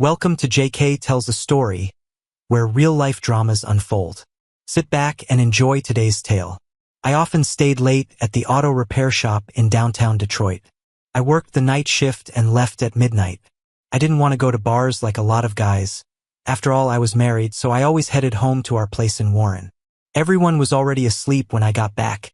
Welcome to JK Tells a Story, where real-life dramas unfold. Sit back and enjoy today's tale. I often stayed late at the auto repair shop in downtown Detroit. I worked the night shift and left at midnight. I didn't want to go to bars like a lot of guys. After all, I was married, so I always headed home to our place in Warren. Everyone was already asleep when I got back,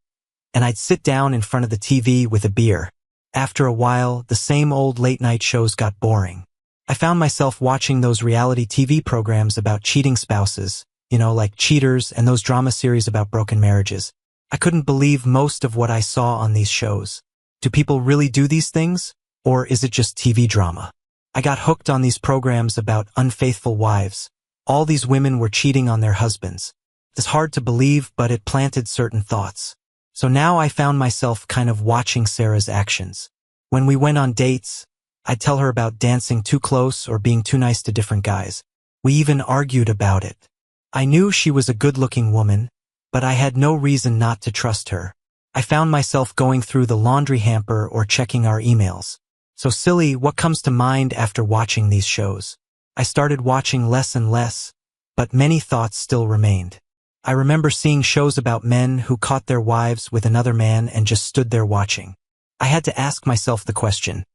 and I'd sit down in front of the TV with a beer. After a while, the same old late-night shows got boring. I found myself watching those reality TV programs about cheating spouses, like Cheaters and those drama series about broken marriages. I couldn't believe most of what I saw on these shows. Do people really do these things? Or is it just TV drama? I got hooked on these programs about unfaithful wives. All these women were cheating on their husbands. It's hard to believe, but it planted certain thoughts. So now I found myself kind of watching Sarah's actions. When we went on dates, I'd tell her about dancing too close or being too nice to different guys. We even argued about it. I knew she was a good-looking woman, but I had no reason not to trust her. I found myself going through the laundry hamper or checking our emails. So silly, what comes to mind after watching these shows? I started watching less and less, but many thoughts still remained. I remember seeing shows about men who caught their wives with another man and just stood there watching. I had to ask myself the question,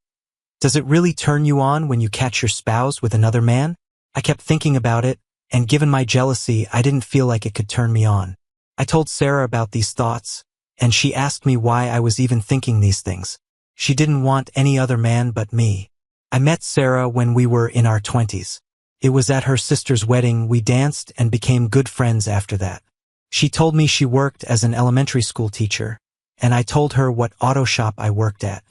does it really turn you on when you catch your spouse with another man? I kept thinking about it, and given my jealousy, I didn't feel like it could turn me on. I told Sarah about these thoughts, and she asked me why I was even thinking these things. She didn't want any other man but me. I met Sarah when we were in our 20s. It was at her sister's wedding. We danced and became good friends after that. She told me she worked as an elementary school teacher, and I told her what auto shop I worked at.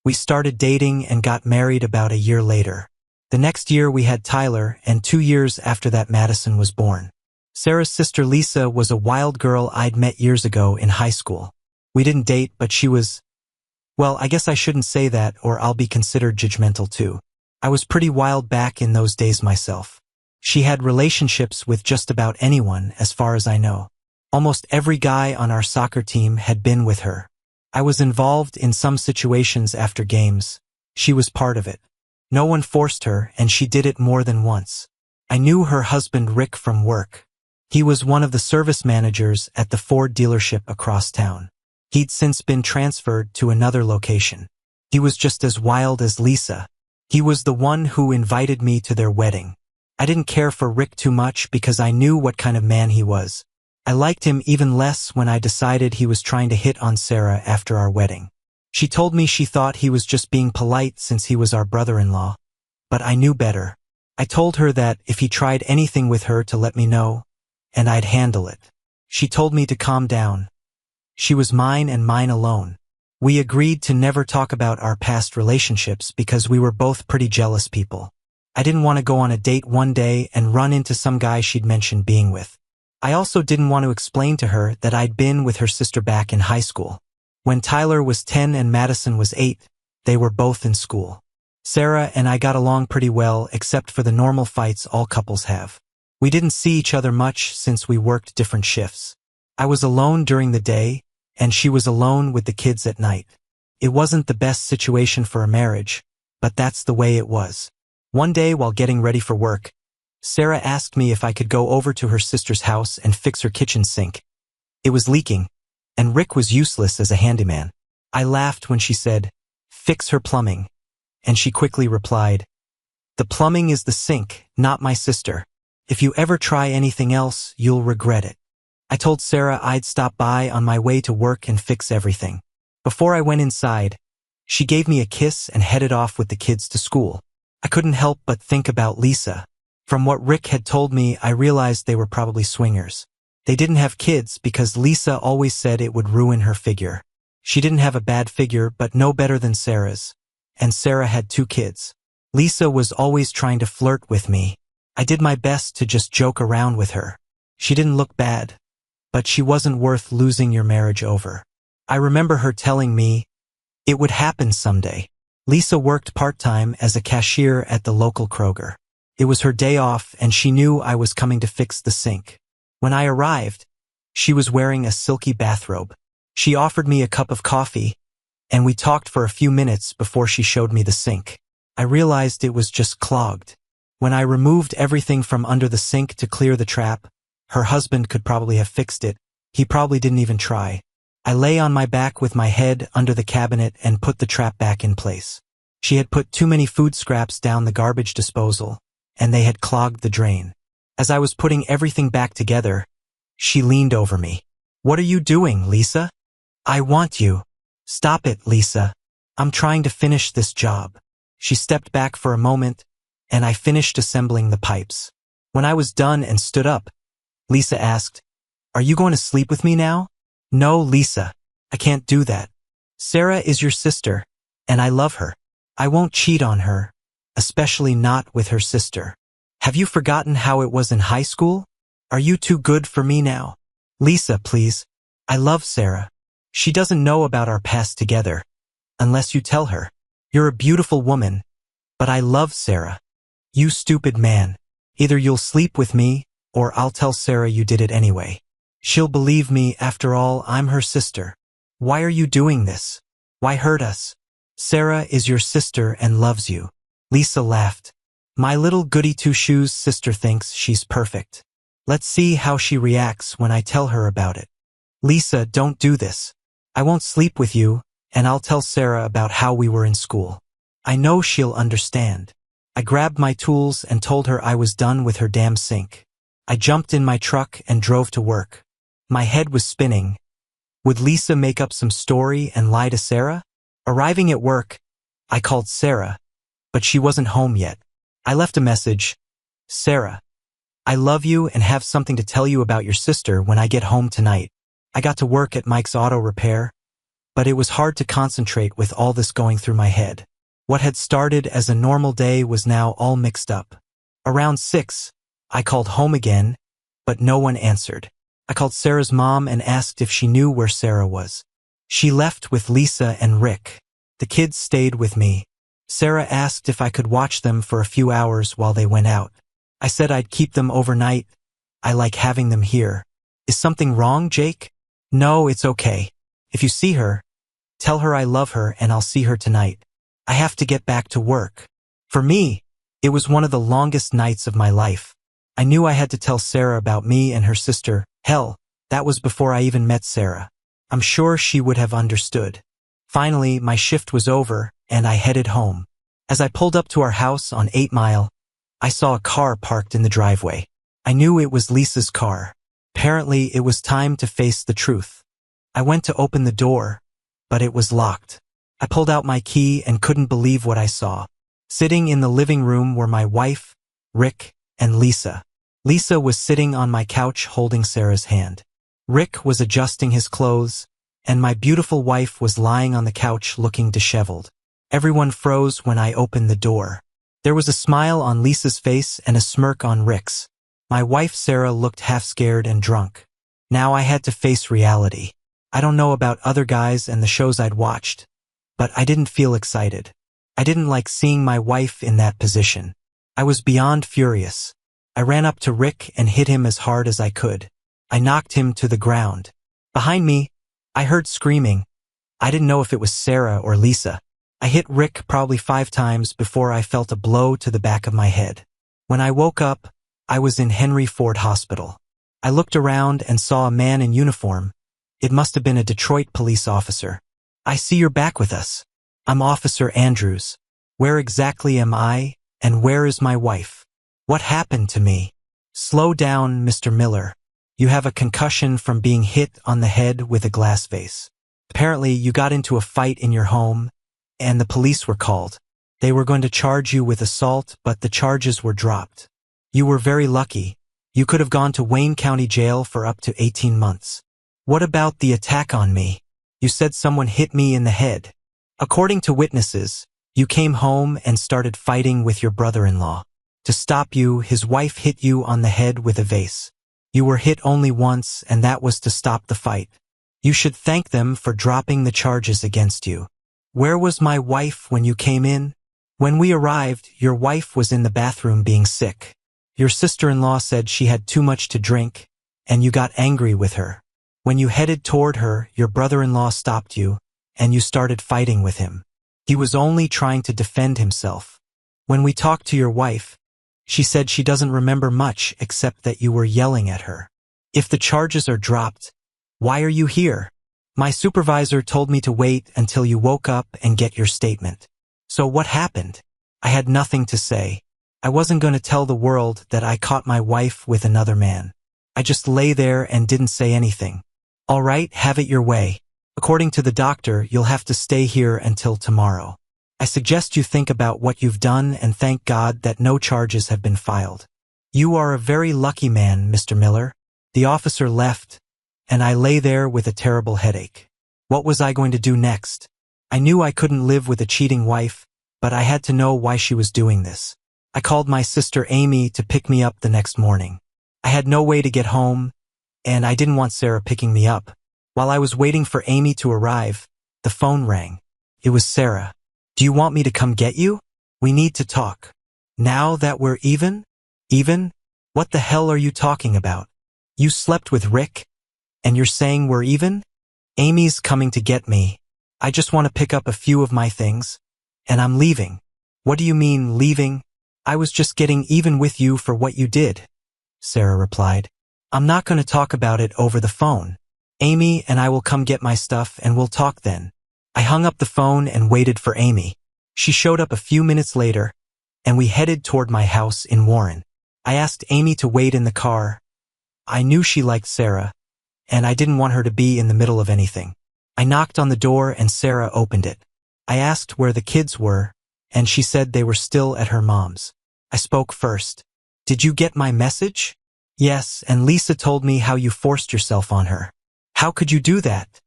We started dating and got married about a year later. The next year we had Tyler, and 2 years after that Madison was born. Sarah's sister Lisa was a wild girl I'd met years ago in high school. We didn't date, but she was, well, I guess I shouldn't say that or I'll be considered judgmental too. I was pretty wild back in those days myself. She had relationships with just about anyone, as far as I know. Almost every guy on our soccer team had been with her. I was involved in some situations after games. She was part of it. No one forced her, and she did it more than once. I knew her husband Rick from work. He was one of the service managers at the Ford dealership across town. He'd since been transferred to another location. He was just as wild as Lisa. He was the one who invited me to their wedding. I didn't care for Rick too much because I knew what kind of man he was. I liked him even less when I decided he was trying to hit on Sarah after our wedding. She told me she thought he was just being polite since he was our brother-in-law, but I knew better. I told her that if he tried anything with her to let me know, and I'd handle it. She told me to calm down. She was mine and mine alone. We agreed to never talk about our past relationships because we were both pretty jealous people. I didn't want to go on a date one day and run into some guy she'd mentioned being with. I also didn't want to explain to her that I'd been with her sister back in high school. When Tyler was 10 and Madison was 8, they were both in school. Sarah and I got along pretty well except for the normal fights all couples have. We didn't see each other much since we worked different shifts. I was alone during the day, and she was alone with the kids at night. It wasn't the best situation for a marriage, but that's the way it was. One day while getting ready for work, Sarah asked me if I could go over to her sister's house and fix her kitchen sink. It was leaking, and Rick was useless as a handyman. I laughed when she said, "Fix her plumbing," and she quickly replied, "The plumbing is the sink, not my sister. If you ever try anything else, you'll regret it." I told Sarah I'd stop by on my way to work and fix everything. Before I went inside, she gave me a kiss and headed off with the kids to school. I couldn't help but think about Lisa. From what Rick had told me, I realized they were probably swingers. They didn't have kids because Lisa always said it would ruin her figure. She didn't have a bad figure, but no better than Sarah's. And Sarah had 2 kids. Lisa was always trying to flirt with me. I did my best to just joke around with her. She didn't look bad, but she wasn't worth losing your marriage over. I remember her telling me it would happen someday. Lisa worked part-time as a cashier at the local Kroger. It was her day off, and she knew I was coming to fix the sink. When I arrived, she was wearing a silky bathrobe. She offered me a cup of coffee, and we talked for a few minutes before she showed me the sink. I realized it was just clogged. When I removed everything from under the sink to clear the trap, her husband could probably have fixed it. He probably didn't even try. I lay on my back with my head under the cabinet and put the trap back in place. She had put too many food scraps down the garbage disposal, and they had clogged the drain. As I was putting everything back together, she leaned over me. "What are you doing, Lisa?" "I want you." "Stop it, Lisa. I'm trying to finish this job." She stepped back for a moment, and I finished assembling the pipes. When I was done and stood up, Lisa asked, "Are you going to sleep with me now?" "No, Lisa. I can't do that. Sarah is your sister, and I love her. I won't cheat on her, especially not with her sister. Have you forgotten how it was in high school? Are you too good for me now?" "Lisa, please. I love Sarah. She doesn't know about our past together, unless you tell her. You're a beautiful woman, but I love Sarah." "You stupid man. Either you'll sleep with me, or I'll tell Sarah you did it anyway. She'll believe me. After all, I'm her sister. Why are you doing this? Why hurt us? Sarah is your sister and loves you." Lisa laughed. "My little goody two-shoes sister thinks she's perfect. Let's see how she reacts when I tell her about it." "Lisa, don't do this. I won't sleep with you, and I'll tell Sarah about how we were in school. I know she'll understand." I grabbed my tools and told her I was done with her damn sink. I jumped in my truck and drove to work. My head was spinning. Would Lisa make up some story and lie to Sarah? Arriving at work, I called Sarah, but she wasn't home yet. I left a message. "Sarah, I love you and have something to tell you about your sister when I get home tonight." I got to work at Mike's Auto Repair, but it was hard to concentrate with all this going through my head. What had started as a normal day was now all mixed up. Around 6, I called home again, but no one answered. I called Sarah's mom and asked if she knew where Sarah was. She left with Lisa and Rick. The kids stayed with me. Sarah asked if I could watch them for a few hours while they went out. I said I'd keep them overnight. I like having them here. "Is something wrong, Jake?" "No, it's okay. If you see her, tell her I love her and I'll see her tonight. I have to get back to work." For me, it was one of the longest nights of my life. I knew I had to tell Sarah about me and her sister. Hell, that was before I even met Sarah. I'm sure she would have understood. Finally, my shift was over, and I headed home. As I pulled up to our house on 8 Mile, I saw a car parked in the driveway. I knew it was Lisa's car. Apparently, it was time to face the truth. I went to open the door, but it was locked. I pulled out my key and couldn't believe what I saw. Sitting in the living room were my wife, Rick, and Lisa. Lisa was sitting on my couch holding Sarah's hand. Rick was adjusting his clothes, and my beautiful wife was lying on the couch looking disheveled. Everyone froze when I opened the door. There was a smile on Lisa's face and a smirk on Rick's. My wife Sarah looked half scared and drunk. Now I had to face reality. I don't know about other guys and the shows I'd watched, but I didn't feel excited. I didn't like seeing my wife in that position. I was beyond furious. I ran up to Rick and hit him as hard as I could. I knocked him to the ground. Behind me, I heard screaming. I didn't know if it was Sarah or Lisa. I hit Rick probably 5 times before I felt a blow to the back of my head. When I woke up, I was in Henry Ford Hospital. I looked around and saw a man in uniform. It must have been a Detroit police officer. "I see you're back with us. I'm Officer Andrews. Where exactly am I, and where is my wife? What happened to me?" "Slow down, Mr. Miller. You have a concussion from being hit on the head with a glass vase. Apparently, you got into a fight in your home, and the police were called. They were going to charge you with assault, but the charges were dropped. You were very lucky. You could have gone to Wayne County Jail for up to 18 months. What about the attack on me? You said someone hit me in the head. According to witnesses, you came home and started fighting with your brother-in-law. To stop you, his wife hit you on the head with a vase. You were hit only once, and that was to stop the fight. You should thank them for dropping the charges against you. Where was my wife when you came in? When we arrived, your wife was in the bathroom being sick. Your sister-in-law said she had too much to drink, and you got angry with her. When you headed toward her, your brother-in-law stopped you, and you started fighting with him. He was only trying to defend himself. When we talked to your wife, She said she doesn't remember much except that you were yelling at her. If the charges are dropped, why are you here? My supervisor told me to wait until you woke up and get your statement. So what happened? I had nothing to say. I wasn't going to tell the world that I caught my wife with another man. I just lay there and didn't say anything. All right, have it your way. According to the doctor, you'll have to stay here until tomorrow. I suggest you think about what you've done and thank God that no charges have been filed. You are a very lucky man, Mr. Miller. The officer left, and I lay there with a terrible headache. What was I going to do next? I knew I couldn't live with a cheating wife, but I had to know why she was doing this. I called my sister Amy to pick me up the next morning. I had no way to get home, and I didn't want Sarah picking me up. While I was waiting for Amy to arrive, the phone rang. It was Sarah. Do you want me to come get you? We need to talk. Now that we're even? Even? What the hell are you talking about? You slept with Rick? And you're saying we're even? Amy's coming to get me. I just want to pick up a few of my things, and I'm leaving. What do you mean, leaving? I was just getting even with you for what you did, Sarah replied. I'm not going to talk about it over the phone. Amy and I will come get my stuff and we'll talk then. I hung up the phone and waited for Amy. She showed up a few minutes later, and we headed toward my house in Warren. I asked Amy to wait in the car. I knew she liked Sarah, and I didn't want her to be in the middle of anything. I knocked on the door and Sarah opened it. I asked where the kids were, and she said they were still at her mom's. I spoke first. Did you get my message? Yes, and Lisa told me how you forced yourself on her. How could you do that?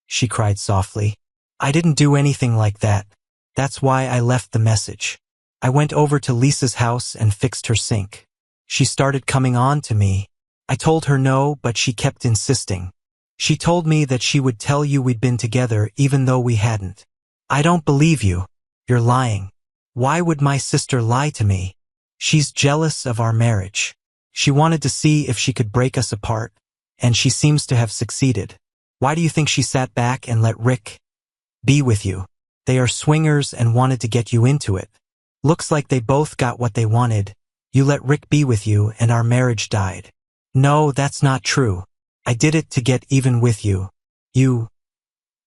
She cried softly. I didn't do anything like that. That's why I left the message. I went over to Lisa's house and fixed her sink. She started coming on to me. I told her no, but she kept insisting. She told me that she would tell you we'd been together even though we hadn't. I don't believe you. You're lying. Why would my sister lie to me? She's jealous of our marriage. She wanted to see if she could break us apart, and she seems to have succeeded. Why do you think she sat back and let Rick be with you? They are swingers and wanted to get you into it. Looks like they both got what they wanted. You let Rick be with you and our marriage died. No, that's not true. I did it to get even with you. You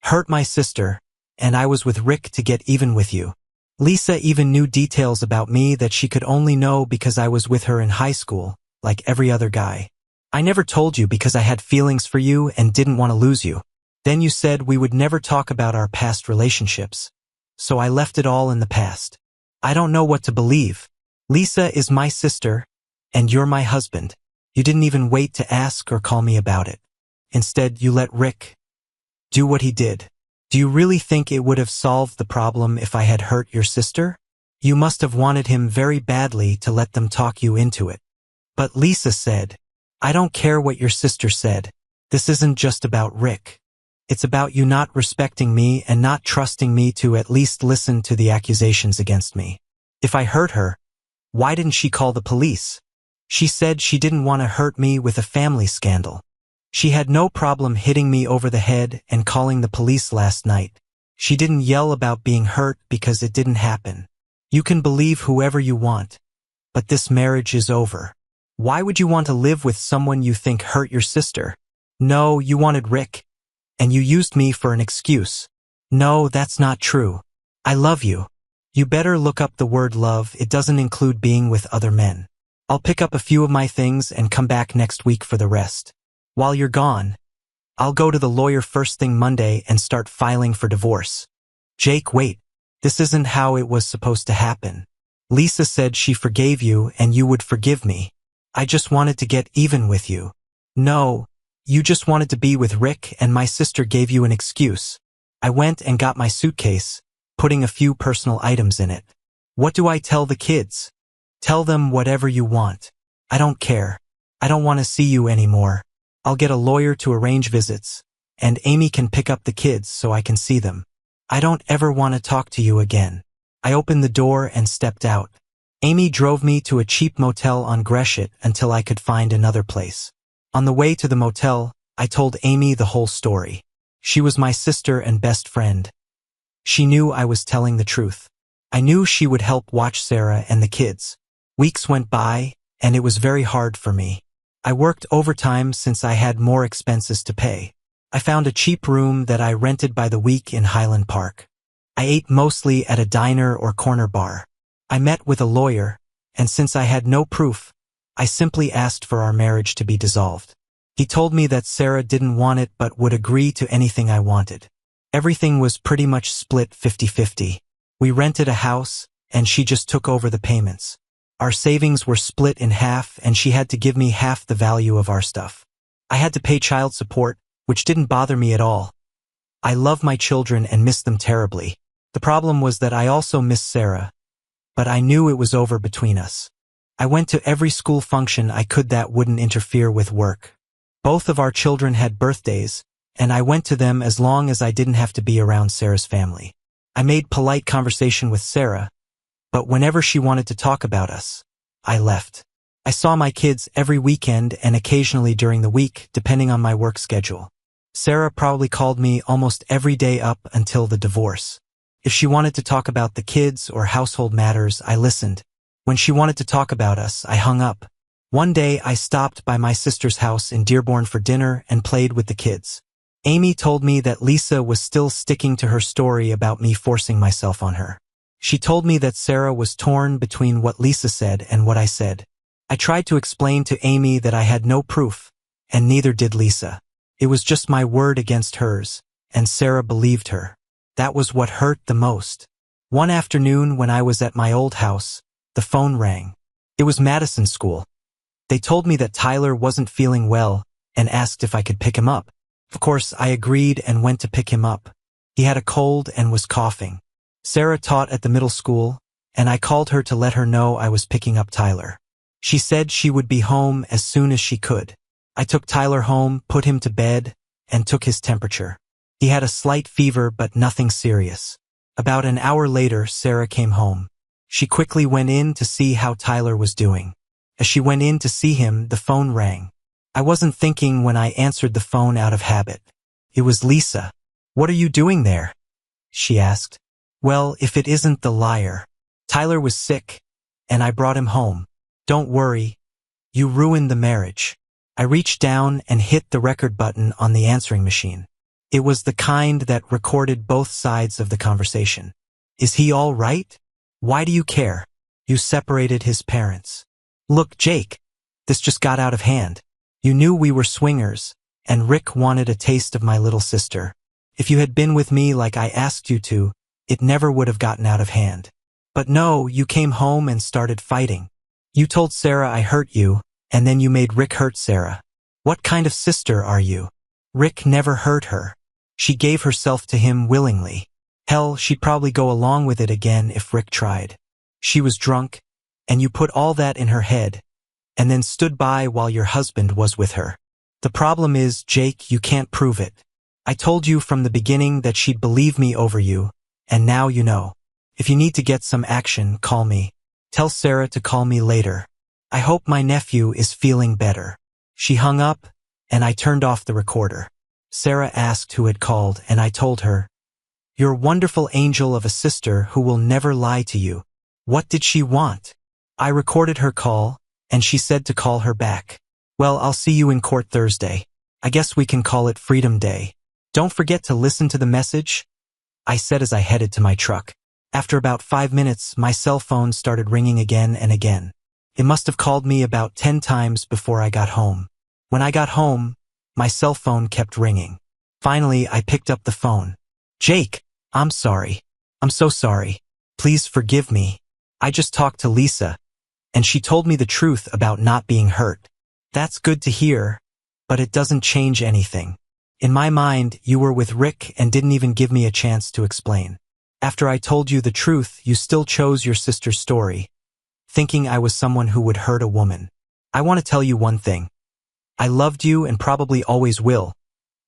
hurt my sister, and I was with Rick to get even with you. Lisa even knew details about me that she could only know because I was with her in high school, like every other guy. I never told you because I had feelings for you and didn't want to lose you. Then you said we would never talk about our past relationships. So I left it all in the past. I don't know what to believe. Lisa is my sister, and you're my husband. You didn't even wait to ask or call me about it. Instead, you let Rick do what he did. Do you really think it would have solved the problem if I had hurt your sister? You must have wanted him very badly to let them talk you into it. But Lisa said, I don't care what your sister said. This isn't just about Rick. It's about you not respecting me and not trusting me to at least listen to the accusations against me. If I hurt her, why didn't she call the police? She said she didn't want to hurt me with a family scandal. She had no problem hitting me over the head and calling the police last night. She didn't yell about being hurt because it didn't happen. You can believe whoever you want, but this marriage is over. Why would you want to live with someone you think hurt your sister? No, you wanted Rick, and you used me for an excuse. No, that's not true. I love you. You better look up the word love. It doesn't include being with other men. I'll pick up a few of my things and come back next week for the rest. While you're gone, I'll go to the lawyer first thing Monday and start filing for divorce. Jake, wait. This isn't how it was supposed to happen. Lisa said she forgave you and you would forgive me. I just wanted to get even with you. No, you just wanted to be with Rick and my sister gave you an excuse. I went and got my suitcase, putting a few personal items in it. What do I tell the kids? Tell them whatever you want. I don't care. I don't want to see you anymore. I'll get a lawyer to arrange visits, and Amy can pick up the kids so I can see them. I don't ever want to talk to you again. I opened the door and stepped out. Amy drove me to a cheap motel on Gresham until I could find another place. On the way to the motel, I told Amy the whole story. She was my sister and best friend. She knew I was telling the truth. I knew she would help watch Sarah and the kids. Weeks went by, and it was very hard for me. I worked overtime since I had more expenses to pay. I found a cheap room that I rented by the week in Highland Park. I ate mostly at a diner or corner bar. I met with a lawyer, and since I had no proof, I simply asked for our marriage to be dissolved. He told me that Sarah didn't want it but would agree to anything I wanted. Everything was pretty much split 50-50. We rented a house, and she just took over the payments. Our savings were split in half, and she had to give me half the value of our stuff. I had to pay child support, which didn't bother me at all. I love my children and miss them terribly. The problem was that I also missed Sarah, but I knew it was over between us. I went to every school function I could that wouldn't interfere with work. Both of our children had birthdays, and I went to them as long as I didn't have to be around Sarah's family. I made polite conversation with Sarah, but whenever she wanted to talk about us, I left. I saw my kids every weekend and occasionally during the week, depending on my work schedule. Sarah probably called me almost every day up until the divorce. If she wanted to talk about the kids or household matters, I listened. When she wanted to talk about us, I hung up. One day, I stopped by my sister's house in Dearborn for dinner and played with the kids. Amy told me that Lisa was still sticking to her story about me forcing myself on her. She told me that Sarah was torn between what Lisa said and what I said. I tried to explain to Amy that I had no proof, and neither did Lisa. It was just my word against hers, and Sarah believed her. That was what hurt the most. One afternoon when I was at my old house, the phone rang. It was Madison School. They told me that Tyler wasn't feeling well and asked if I could pick him up. Of course, I agreed and went to pick him up. He had a cold and was coughing. Sarah taught at the middle school, and I called her to let her know I was picking up Tyler. She said she would be home as soon as she could. I took Tyler home, put him to bed, and took his temperature. He had a slight fever but nothing serious. About an hour later, Sarah came home. She quickly went in to see how Tyler was doing. As she went in to see him, the phone rang. I wasn't thinking when I answered the phone out of habit. It was Lisa. "What are you doing there?" she asked. "Well, if it isn't the liar. Tyler was sick, and I brought him home. Don't worry. You ruined the marriage." I reached down and hit the record button on the answering machine. It was the kind that recorded both sides of the conversation. "Is he all right? Why do you care? You separated his parents. Look, Jake, this just got out of hand. You knew we were swingers, and Rick wanted a taste of my little sister. If you had been with me like I asked you to, it never would have gotten out of hand. But no, you came home and started fighting. You told Sarah I hurt you, and then you made Rick hurt Sarah. What kind of sister are you? Rick never hurt her. She gave herself to him willingly. Hell, she'd probably go along with it again if Rick tried. She was drunk, and you put all that in her head, and then stood by while your husband was with her. The problem is, Jake, you can't prove it. I told you from the beginning that she'd believe me over you, and now you know. If you need to get some action, call me. Tell Sarah to call me later. I hope my nephew is feeling better." She hung up, and I turned off the recorder. Sarah asked who had called, and I told her, "Your wonderful angel of a sister who will never lie to you." What did she want? I recorded her call, and she said to call her back. "Well, I'll see you in court Thursday. I guess we can call it Freedom Day. Don't forget to listen to the message," I said as I headed to my truck. After about 5 minutes, my cell phone started ringing again and again. It must have called me about 10 times before I got home. When I got home, my cell phone kept ringing. Finally, I picked up the phone. "Jake, I'm sorry. I'm so sorry. Please forgive me. I just talked to Lisa, and she told me the truth about not being hurt." "That's good to hear, but it doesn't change anything. In my mind, you were with Rick and didn't even give me a chance to explain. After I told you the truth, you still chose your sister's story, thinking I was someone who would hurt a woman. I want to tell you one thing. I loved you and probably always will,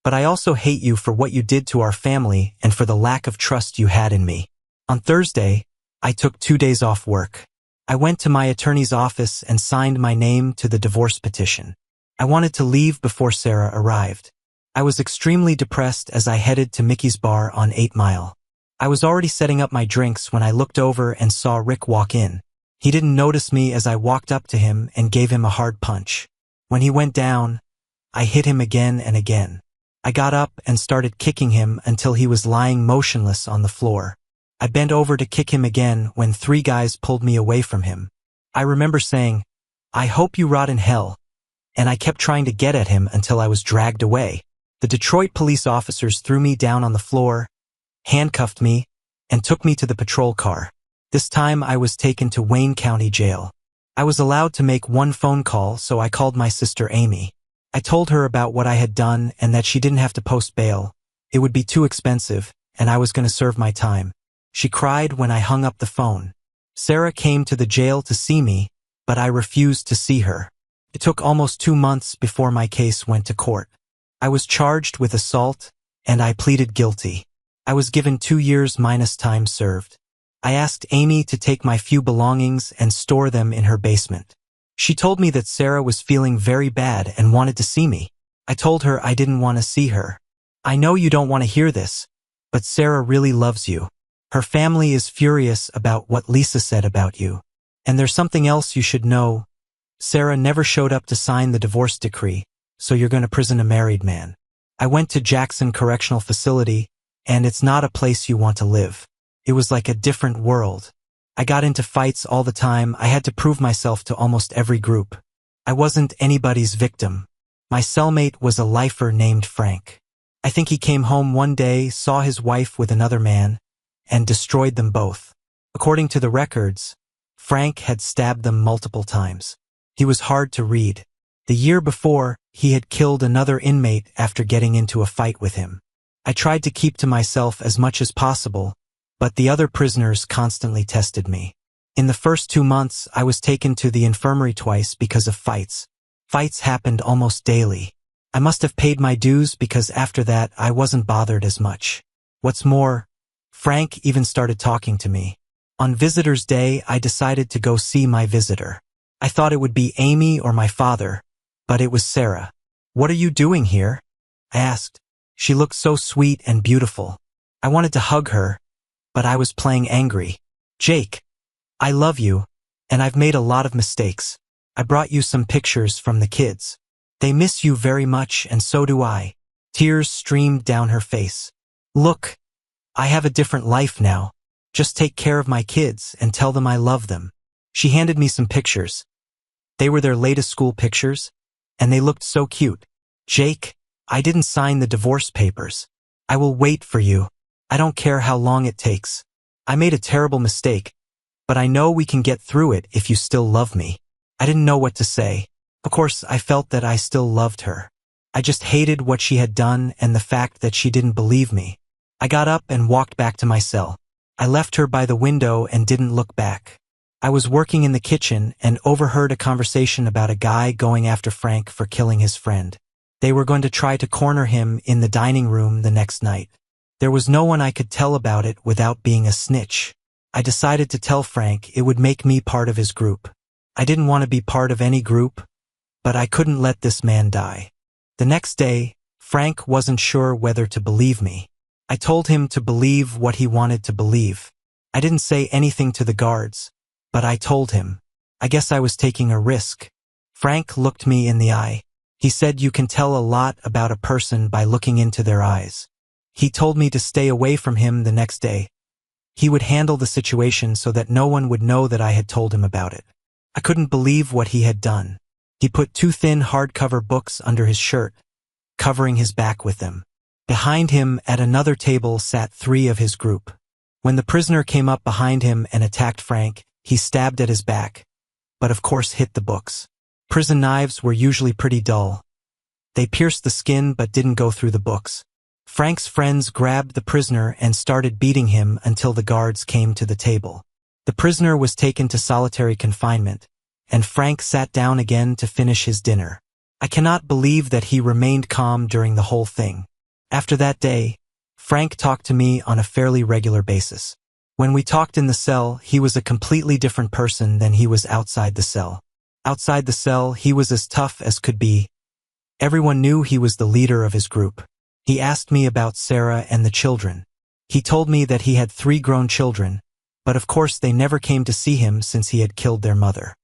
but I also hate you for what you did to our family and for the lack of trust you had in me." On Thursday, I took 2 days off work. I went to my attorney's office and signed my name to the divorce petition. I wanted to leave before Sarah arrived. I was extremely depressed as I headed to Mickey's bar on 8 Mile. I was already setting up my drinks when I looked over and saw Rick walk in. He didn't notice me as I walked up to him and gave him a hard punch. When he went down, I hit him again and again. I got up and started kicking him until he was lying motionless on the floor. I bent over to kick him again when 3 guys pulled me away from him. I remember saying, "I hope you rot in hell," and I kept trying to get at him until I was dragged away. The Detroit police officers threw me down on the floor, handcuffed me, and took me to the patrol car. This time I was taken to Wayne County Jail. I was allowed to make 1 phone call, so I called my sister Amy. I told her about what I had done and that she didn't have to post bail. It would be too expensive, and I was going to serve my time. She cried when I hung up the phone. Sarah came to the jail to see me, but I refused to see her. It took almost 2 months before my case went to court. I was charged with assault, and I pleaded guilty. I was given 2 years minus time served. I asked Amy to take my few belongings and store them in her basement. She told me that Sarah was feeling very bad and wanted to see me. I told her I didn't want to see her. "I know you don't want to hear this, but Sarah really loves you. Her family is furious about what Lisa said about you. And there's something else you should know. Sarah never showed up to sign the divorce decree, so you're going to prison a married man." I went to Jackson Correctional Facility, and it's not a place you want to live. It was like a different world. I got into fights all the time. I had to prove myself to almost every group. I wasn't anybody's victim. My cellmate was a lifer named Frank. I think he came home one day, saw his wife with another man, and destroyed them both. According to the records, Frank had stabbed them multiple times. He was hard to read. The year before, he had killed another inmate after getting into a fight with him. I tried to keep to myself as much as possible, but the other prisoners constantly tested me. In the first 2 months, I was taken to the infirmary twice because of fights. Fights happened almost daily. I must have paid my dues because after that, I wasn't bothered as much. What's more, Frank even started talking to me. On Visitor's Day, I decided to go see my visitor. I thought it would be Amy or my father, but it was Sarah. "What are you doing here?" I asked. She looked so sweet and beautiful. I wanted to hug her, but I was playing angry. "Jake, I love you, and I've made a lot of mistakes. I brought you some pictures from the kids. They miss you very much, and so do I." Tears streamed down her face. "Look, I have a different life now. Just take care of my kids and tell them I love them." She handed me some pictures. They were their latest school pictures, and they looked so cute. "Jake, I didn't sign the divorce papers. I will wait for you. I don't care how long it takes. I made a terrible mistake, but I know we can get through it if you still love me." I didn't know what to say. Of course, I felt that I still loved her. I just hated what she had done and the fact that she didn't believe me. I got up and walked back to my cell. I left her by the window and didn't look back. I was working in the kitchen and overheard a conversation about a guy going after Frank for killing his friend. They were going to try to corner him in the dining room the next night. There was no one I could tell about it without being a snitch. I decided to tell Frank. It would make me part of his group. I didn't want to be part of any group, but I couldn't let this man die. The next day, Frank wasn't sure whether to believe me. I told him to believe what he wanted to believe. I didn't say anything to the guards, but I told him. I guess I was taking a risk. Frank looked me in the eye. He said you can tell a lot about a person by looking into their eyes. He told me to stay away from him the next day. He would handle the situation so that no one would know that I had told him about it. I couldn't believe what he had done. He put 2 thin hardcover books under his shirt, covering his back with them. Behind him at another table sat 3 of his group. When the prisoner came up behind him and attacked Frank, he stabbed at his back, but of course hit the books. Prison knives were usually pretty dull. They pierced the skin but didn't go through the books. Frank's friends grabbed the prisoner and started beating him until the guards came to the table. The prisoner was taken to solitary confinement, and Frank sat down again to finish his dinner. I cannot believe that he remained calm during the whole thing. After that day, Frank talked to me on a fairly regular basis. When we talked in the cell, he was a completely different person than he was outside the cell. Outside the cell, he was as tough as could be. Everyone knew he was the leader of his group. He asked me about Sarah and the children. He told me that he had 3 grown children, but of course they never came to see him since he had killed their mother.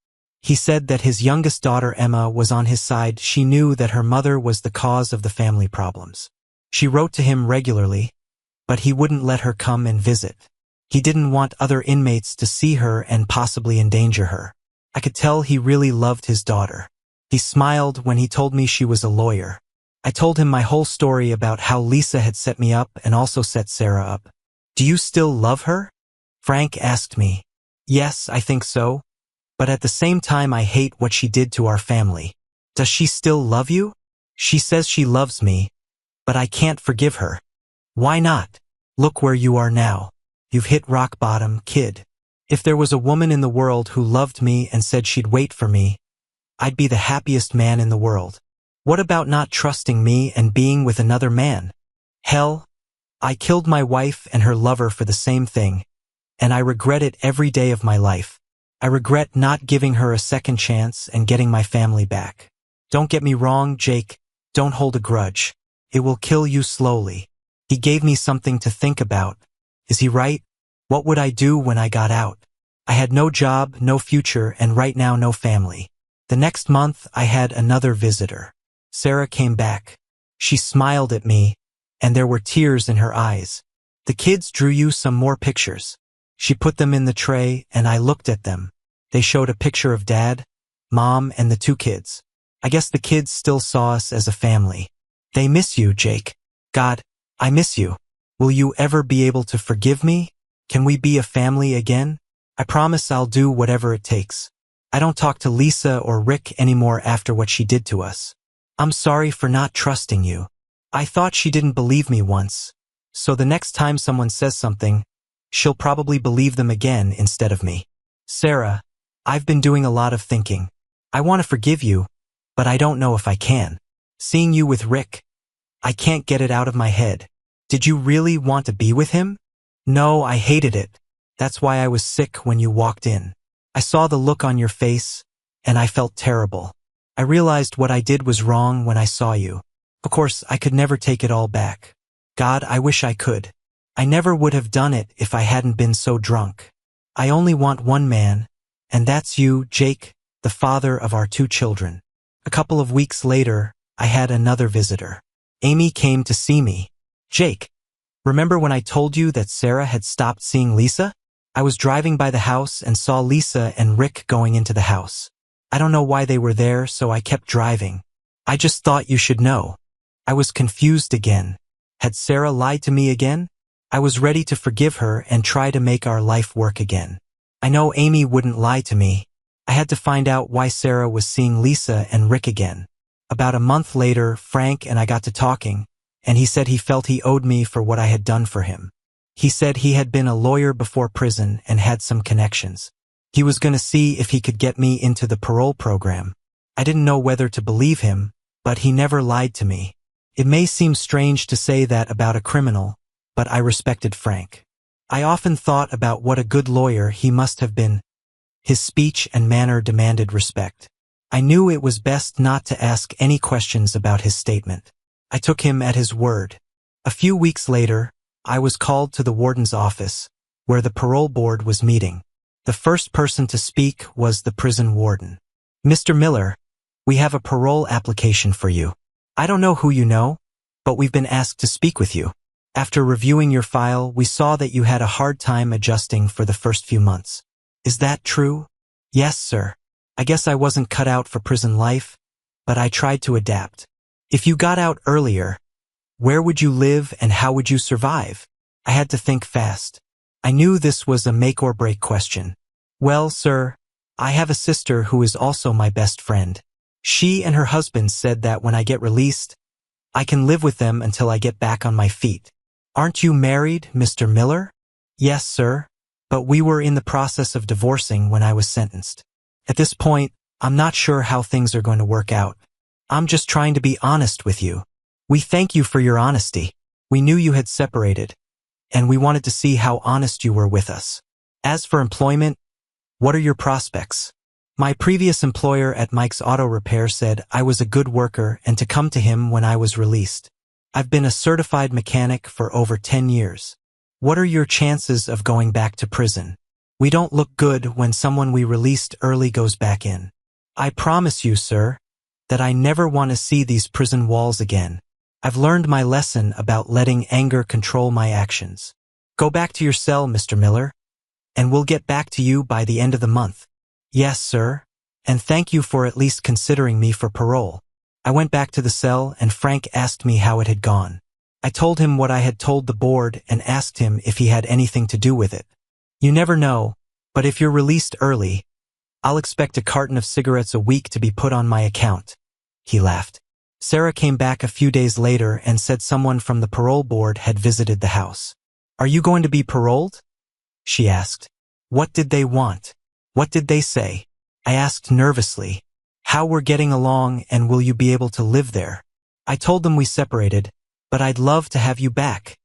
He said that his youngest daughter Emma was on his side. She knew that her mother was the cause of the family problems. She wrote to him regularly, but he wouldn't let her come and visit. He didn't want other inmates to see her and possibly endanger her. I could tell he really loved his daughter. He smiled when he told me she was a lawyer. I told him my whole story about how Lisa had set me up and also set Sarah up. "Do you still love her?" Frank asked me. "Yes, I think so. But at the same time I hate what she did to our family." "Does she still love you?" "She says she loves me, but I can't forgive her." "Why not? Look where you are now. You've hit rock bottom, kid. If there was a woman in the world who loved me and said she'd wait for me, I'd be the happiest man in the world. What about not trusting me and being with another man? Hell, I killed my wife and her lover for the same thing, and I regret it every day of my life. I regret not giving her a second chance and getting my family back. Don't get me wrong, Jake. Don't hold a grudge. It will kill you slowly." He gave me something to think about. Is he right? What would I do when I got out? I had no job, no future, and right now no family. The next month, I had another visitor. Sarah came back. She smiled at me, and there were tears in her eyes. "The kids drew you some more pictures." She put them in the tray, and I looked at them. They showed a picture of Dad, Mom, and the 2 kids. I guess the kids still saw us as a family. "They miss you, Jake." "God, I miss you. Will you ever be able to forgive me? Can we be a family again?" "I promise I'll do whatever it takes. I don't talk to Lisa or Rick anymore after what she did to us. I'm sorry for not trusting you. I thought she didn't believe me once. So the next time someone says something, she'll probably believe them again instead of me. Sarah, I've been doing a lot of thinking. I want to forgive you, but I don't know if I can. Seeing you with Rick, I can't get it out of my head. Did you really want to be with him?" "No, I hated it. That's why I was sick when you walked in. I saw the look on your face, and I felt terrible. I realized what I did was wrong when I saw you. Of course, I could never take it all back. God, I wish I could. I never would have done it if I hadn't been so drunk. I only want one man, and that's you, Jake, the father of our 2 children." A couple of weeks later, I had another visitor. Amy came to see me. "Jake, remember when I told you that Sarah had stopped seeing Lisa? I was driving by the house and saw Lisa and Rick going into the house. I don't know why they were there, so I kept driving. I just thought you should know." I was confused again. Had Sarah lied to me again? I was ready to forgive her and try to make our life work again. I know Amy wouldn't lie to me. I had to find out why Sarah was seeing Lisa and Rick again. About a month later, Frank and I got to talking, and he said he felt he owed me for what I had done for him. He said he had been a lawyer before prison and had some connections. He was going to see if he could get me into the parole program. I didn't know whether to believe him, but he never lied to me. It may seem strange to say that about a criminal, but I respected Frank. I often thought about what a good lawyer he must have been. His speech and manner demanded respect. I knew it was best not to ask any questions about his statement. I took him at his word. A few weeks later, I was called to the warden's office, where the parole board was meeting. The first person to speak was the prison warden. "Mr. Miller, we have a parole application for you. I don't know who you know, but we've been asked to speak with you. After reviewing your file, we saw that you had a hard time adjusting for the first few months. Is that true?" "Yes, sir. I guess I wasn't cut out for prison life, but I tried to adapt. If you got out earlier, where would you live and how would you survive?" I had to think fast. I knew this was a make-or-break question. "Well, sir, I have a sister who is also my best friend. She and her husband said that when I get released, I can live with them until I get back on my feet." "Aren't you married, Mr. Miller?" "Yes, sir, but we were in the process of divorcing when I was sentenced. At this point, I'm not sure how things are going to work out. I'm just trying to be honest with you. We thank you for your honesty. We knew you had separated, and we wanted to see how honest you were with us. As for employment, what are your prospects?" My previous employer at Mike's Auto Repair said I was a good worker and to come to him when I was released. I've been a certified mechanic for over 10 years. "What are your chances of going back to prison?" We don't look good when someone we released early goes back in. I promise you, sir, that I never want to see these prison walls again. I've learned my lesson about letting anger control my actions. Go back to your cell, Mr. Miller, and we'll get back to you by the end of the month. Yes, sir, and thank you for at least considering me for parole. I went back to the cell and Frank asked me how it had gone. I told him what I had told the board and asked him if he had anything to do with it. You never know, but if you're released early, I'll expect a carton of cigarettes a week to be put on my account. He laughed. Sarah came back a few days later and said someone from the parole board had visited the house. Are you going to be paroled? She asked. What did they want? What did they say? I asked nervously. How we're getting along and will you be able to live there? I told them we separated, but I'd love to have you back,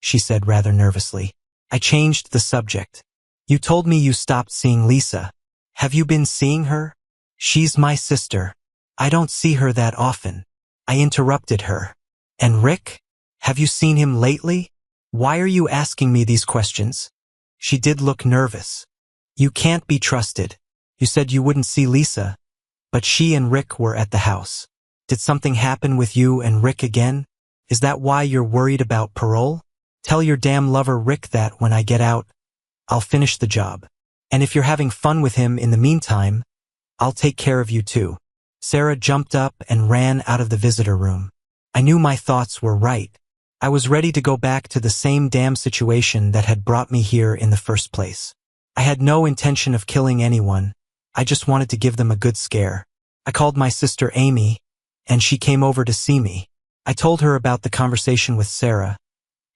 she said rather nervously. I changed the subject. You told me you stopped seeing Lisa. Have you been seeing her? She's my sister. I don't see her that often. I interrupted her. And Rick? Have you seen him lately? Why are you asking me these questions? She did look nervous. You can't be trusted. You said you wouldn't see Lisa, but she and Rick were at the house. Did something happen with you and Rick again? Is that why you're worried about parole? Tell your damn lover Rick that when I get out, I'll finish the job. And if you're having fun with him in the meantime, I'll take care of you too. Sarah jumped up and ran out of the visitor room. I knew my thoughts were right. I was ready to go back to the same damn situation that had brought me here in the first place. I had no intention of killing anyone. I just wanted to give them a good scare. I called my sister Amy, and she came over to see me. I told her about the conversation with Sarah,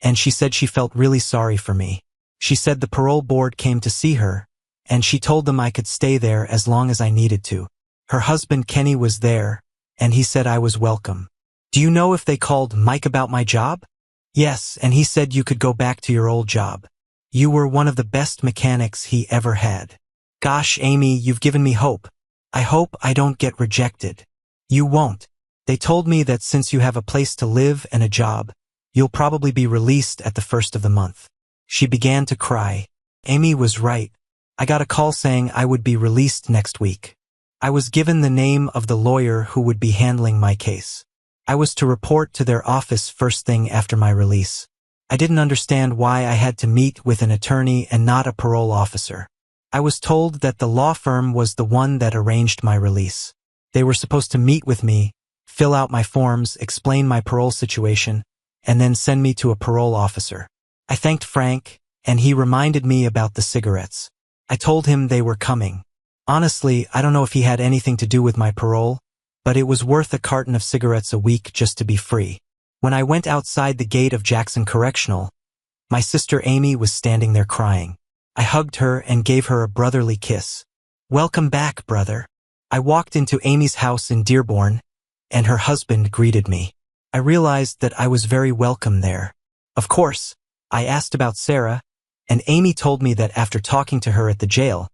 and she said she felt really sorry for me. She said the parole board came to see her, and she told them I could stay there as long as I needed to. Her husband Kenny was there, and he said I was welcome. Do you know if they called Mike about my job? Yes, and he said you could go back to your old job. You were one of the best mechanics he ever had. Gosh, Amy, you've given me hope. I hope I don't get rejected. You won't. They told me that since you have a place to live and a job, you'll probably be released at the first of the month. She began to cry. Amy was right. I got a call saying I would be released next week. I was given the name of the lawyer who would be handling my case. I was to report to their office first thing after my release. I didn't understand why I had to meet with an attorney and not a parole officer. I was told that the law firm was the one that arranged my release. They were supposed to meet with me, fill out my forms, explain my parole situation, and then send me to a parole officer. I thanked Frank, and he reminded me about the cigarettes. I told him they were coming. Honestly, I don't know if he had anything to do with my parole, but it was worth a carton of cigarettes a week just to be free. When I went outside the gate of Jackson Correctional, my sister Amy was standing there crying. I hugged her and gave her a brotherly kiss. Welcome back, brother. I walked into Amy's house in Dearborn, and her husband greeted me. I realized that I was very welcome there. Of course, I asked about Sarah, and Amy told me that after talking to her at the jail,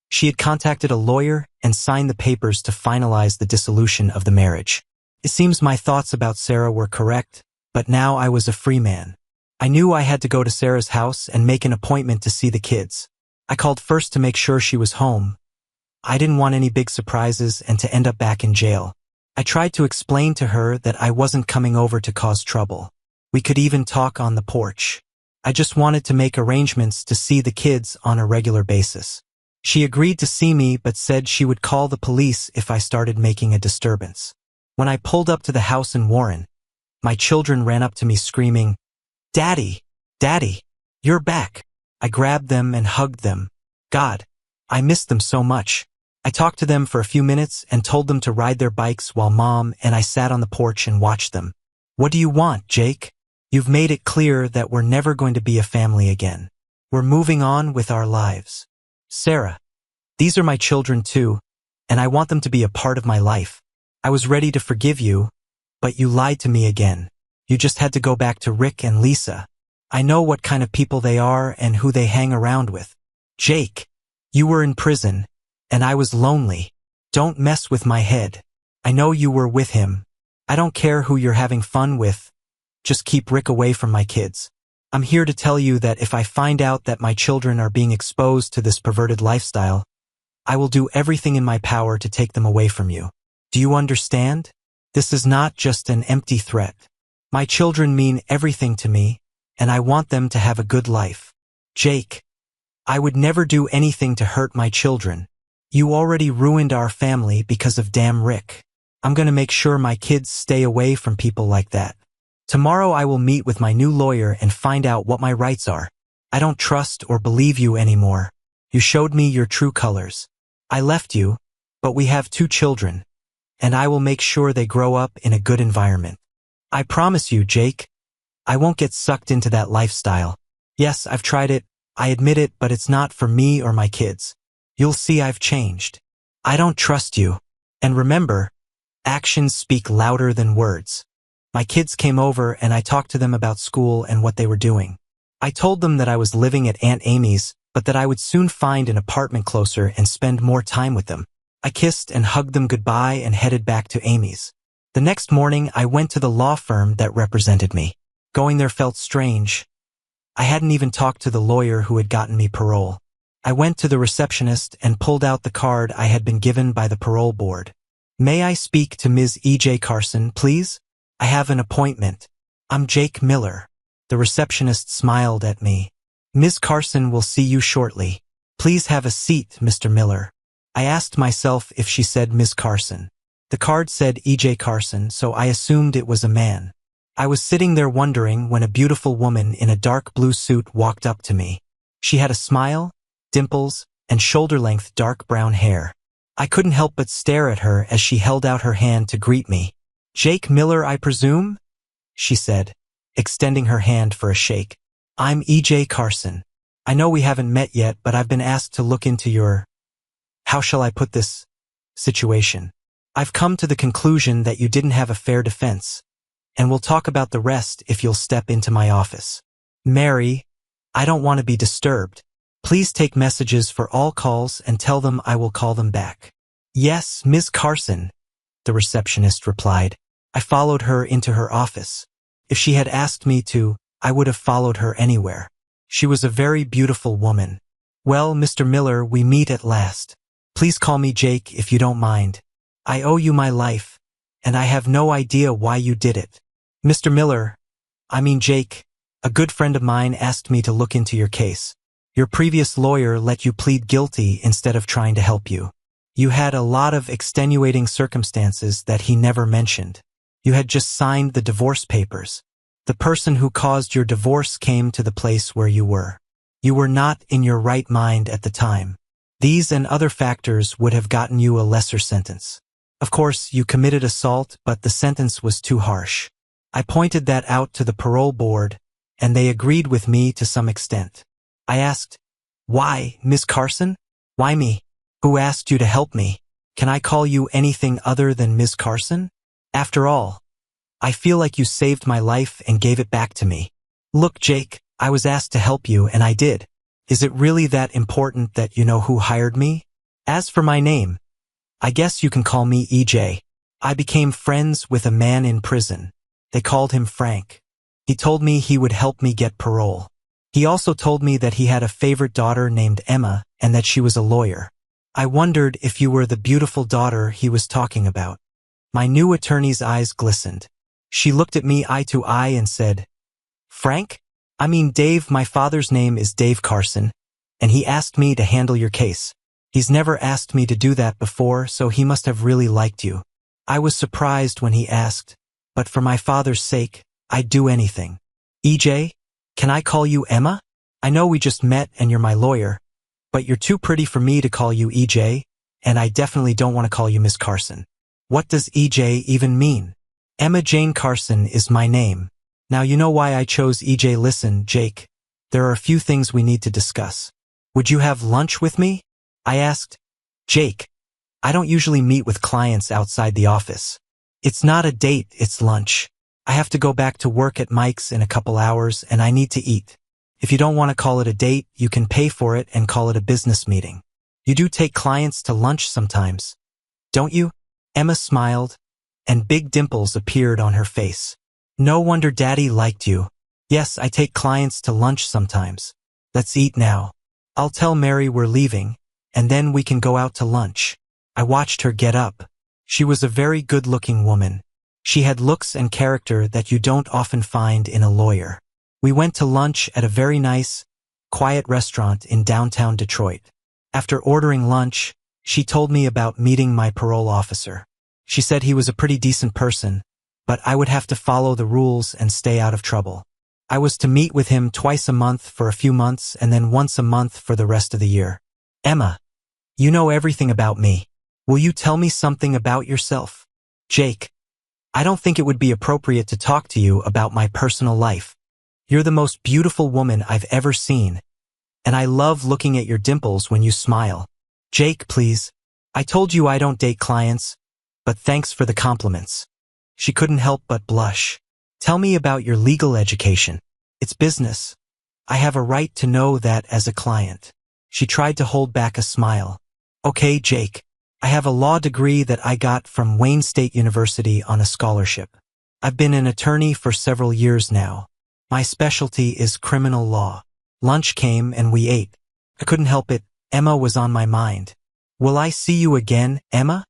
she had contacted a lawyer and signed the papers to finalize the dissolution of the marriage. It seems my thoughts about Sarah were correct, but now I was a free man. I knew I had to go to Sarah's house and make an appointment to see the kids. I called first to make sure she was home. I didn't want any big surprises and to end up back in jail. I tried to explain to her that I wasn't coming over to cause trouble. We could even talk on the porch. I just wanted to make arrangements to see the kids on a regular basis. She agreed to see me but said she would call the police if I started making a disturbance. When I pulled up to the house in Warren, my children ran up to me screaming, "Daddy! Daddy! You're back!" I grabbed them and hugged them. God, I missed them so much. I talked to them for a few minutes and told them to ride their bikes while Mom and I sat on the porch and watched them. What do you want, Jake? You've made it clear that we're never going to be a family again. We're moving on with our lives. Sarah, these are my children too, and I want them to be a part of my life. I was ready to forgive you, but you lied to me again. You just had to go back to Rick and Lisa. I know what kind of people they are and who they hang around with. Jake, you were in prison, and I was lonely. Don't mess with my head. I know you were with him. I don't care who you're having fun with. Just keep Rick away from my kids. I'm here to tell you that if I find out that my children are being exposed to this perverted lifestyle, I will do everything in my power to take them away from you. Do you understand? This is not just an empty threat. My children mean everything to me, and I want them to have a good life. Jake, I would never do anything to hurt my children. You already ruined our family because of damn Rick. I'm gonna make sure my kids stay away from people like that. Tomorrow I will meet with my new lawyer and find out what my rights are. I don't trust or believe you anymore. You showed me your true colors. I left you, but we have 2 children, and I will make sure they grow up in a good environment. I promise you, Jake, I won't get sucked into that lifestyle. Yes, I've tried it, I admit it, but it's not for me or my kids. You'll see I've changed. I don't trust you. And remember, actions speak louder than words. My kids came over and I talked to them about school and what they were doing. I told them that I was living at Aunt Amy's, but that I would soon find an apartment closer and spend more time with them. I kissed and hugged them goodbye and headed back to Amy's. The next morning, I went to the law firm that represented me. Going there felt strange. I hadn't even talked to the lawyer who had gotten me parole. I went to the receptionist and pulled out the card I had been given by the parole board. May I speak to Ms. E.J. Carson, please? I have an appointment. I'm Jake Miller. The receptionist smiled at me. Ms. Carson will see you shortly. Please have a seat, Mr. Miller. I asked myself if she said Ms. Carson. The card said E.J. Carson, so I assumed it was a man. I was sitting there wondering when a beautiful woman in a dark blue suit walked up to me. She had a smile, dimples, and shoulder-length dark brown hair. I couldn't help but stare at her as she held out her hand to greet me. Jake Miller, I presume? She said, extending her hand for a shake. I'm E.J. Carson. I know we haven't met yet, but I've been asked to look into your, how shall I put this, situation. I've come to the conclusion that you didn't have a fair defense, and we'll talk about the rest if you'll step into my office. Mary, I don't want to be disturbed. Please take messages for all calls and tell them I will call them back. Yes, Ms. Carson, the receptionist replied. I followed her into her office. If she had asked me to, I would have followed her anywhere. She was a very beautiful woman. Well, Mr. Miller, we meet at last. Please call me Jake if you don't mind. I owe you my life, and I have no idea why you did it. Mr. Miller, Jake, a good friend of mine asked me to look into your case. Your previous lawyer let you plead guilty instead of trying to help you. You had a lot of extenuating circumstances that he never mentioned. You had just signed the divorce papers. The person who caused your divorce came to the place where you were. You were not in your right mind at the time. These and other factors would have gotten you a lesser sentence. Of course, you committed assault, but the sentence was too harsh. I pointed that out to the parole board, and they agreed with me to some extent. I asked, why, Ms. Carson? Why me? Who asked you to help me? Can I call you anything other than Ms. Carson? After all, I feel like you saved my life and gave it back to me. Look, Jake, I was asked to help you and I did. Is it really that important that you know who hired me? As for my name, I guess you can call me EJ. I became friends with a man in prison. They called him Frank. He told me he would help me get parole. He also told me that he had a favorite daughter named Emma and that she was a lawyer. I wondered if you were the beautiful daughter he was talking about. My new attorney's eyes glistened. She looked at me eye to eye and said, Frank? Dave, my father's name is Dave Carson, and he asked me to handle your case. He's never asked me to do that before, so he must have really liked you. I was surprised when he asked, but for my father's sake, I'd do anything. EJ, can I call you Emma? I know we just met and you're my lawyer, but you're too pretty for me to call you EJ, and I definitely don't want to call you Miss Carson. What does EJ even mean? Emma Jane Carson is my name. Now you know why I chose EJ. Listen, Jake, there are a few things we need to discuss. Would you have lunch with me? I asked. Jake, I don't usually meet with clients outside the office. It's not a date, it's lunch. I have to go back to work at Mike's in a couple hours and I need to eat. If you don't want to call it a date, you can pay for it and call it a business meeting. You do take clients to lunch sometimes, don't you? Emma smiled, and big dimples appeared on her face. No wonder Daddy liked you. Yes, I take clients to lunch sometimes. Let's eat now. I'll tell Mary we're leaving, and then we can go out to lunch. I watched her get up. She was a very good-looking woman. She had looks and character that you don't often find in a lawyer. We went to lunch at a very nice, quiet restaurant in downtown Detroit. After ordering lunch, she told me about meeting my parole officer. She said he was a pretty decent person, but I would have to follow the rules and stay out of trouble. I was to meet with him twice a month for a few months and then once a month for the rest of the year. Emma, you know everything about me. Will you tell me something about yourself? Jake, I don't think it would be appropriate to talk to you about my personal life. You're the most beautiful woman I've ever seen, and I love looking at your dimples when you smile. Jake, please. I told you I don't date clients, but thanks for the compliments. She couldn't help but blush. Tell me about your legal education. It's business. I have a right to know that as a client. She tried to hold back a smile. Okay, Jake. I have a law degree that I got from Wayne State University on a scholarship. I've been an attorney for several years now. My specialty is criminal law. Lunch came and we ate. I couldn't help it. Emma was on my mind. Will I see you again, Emma?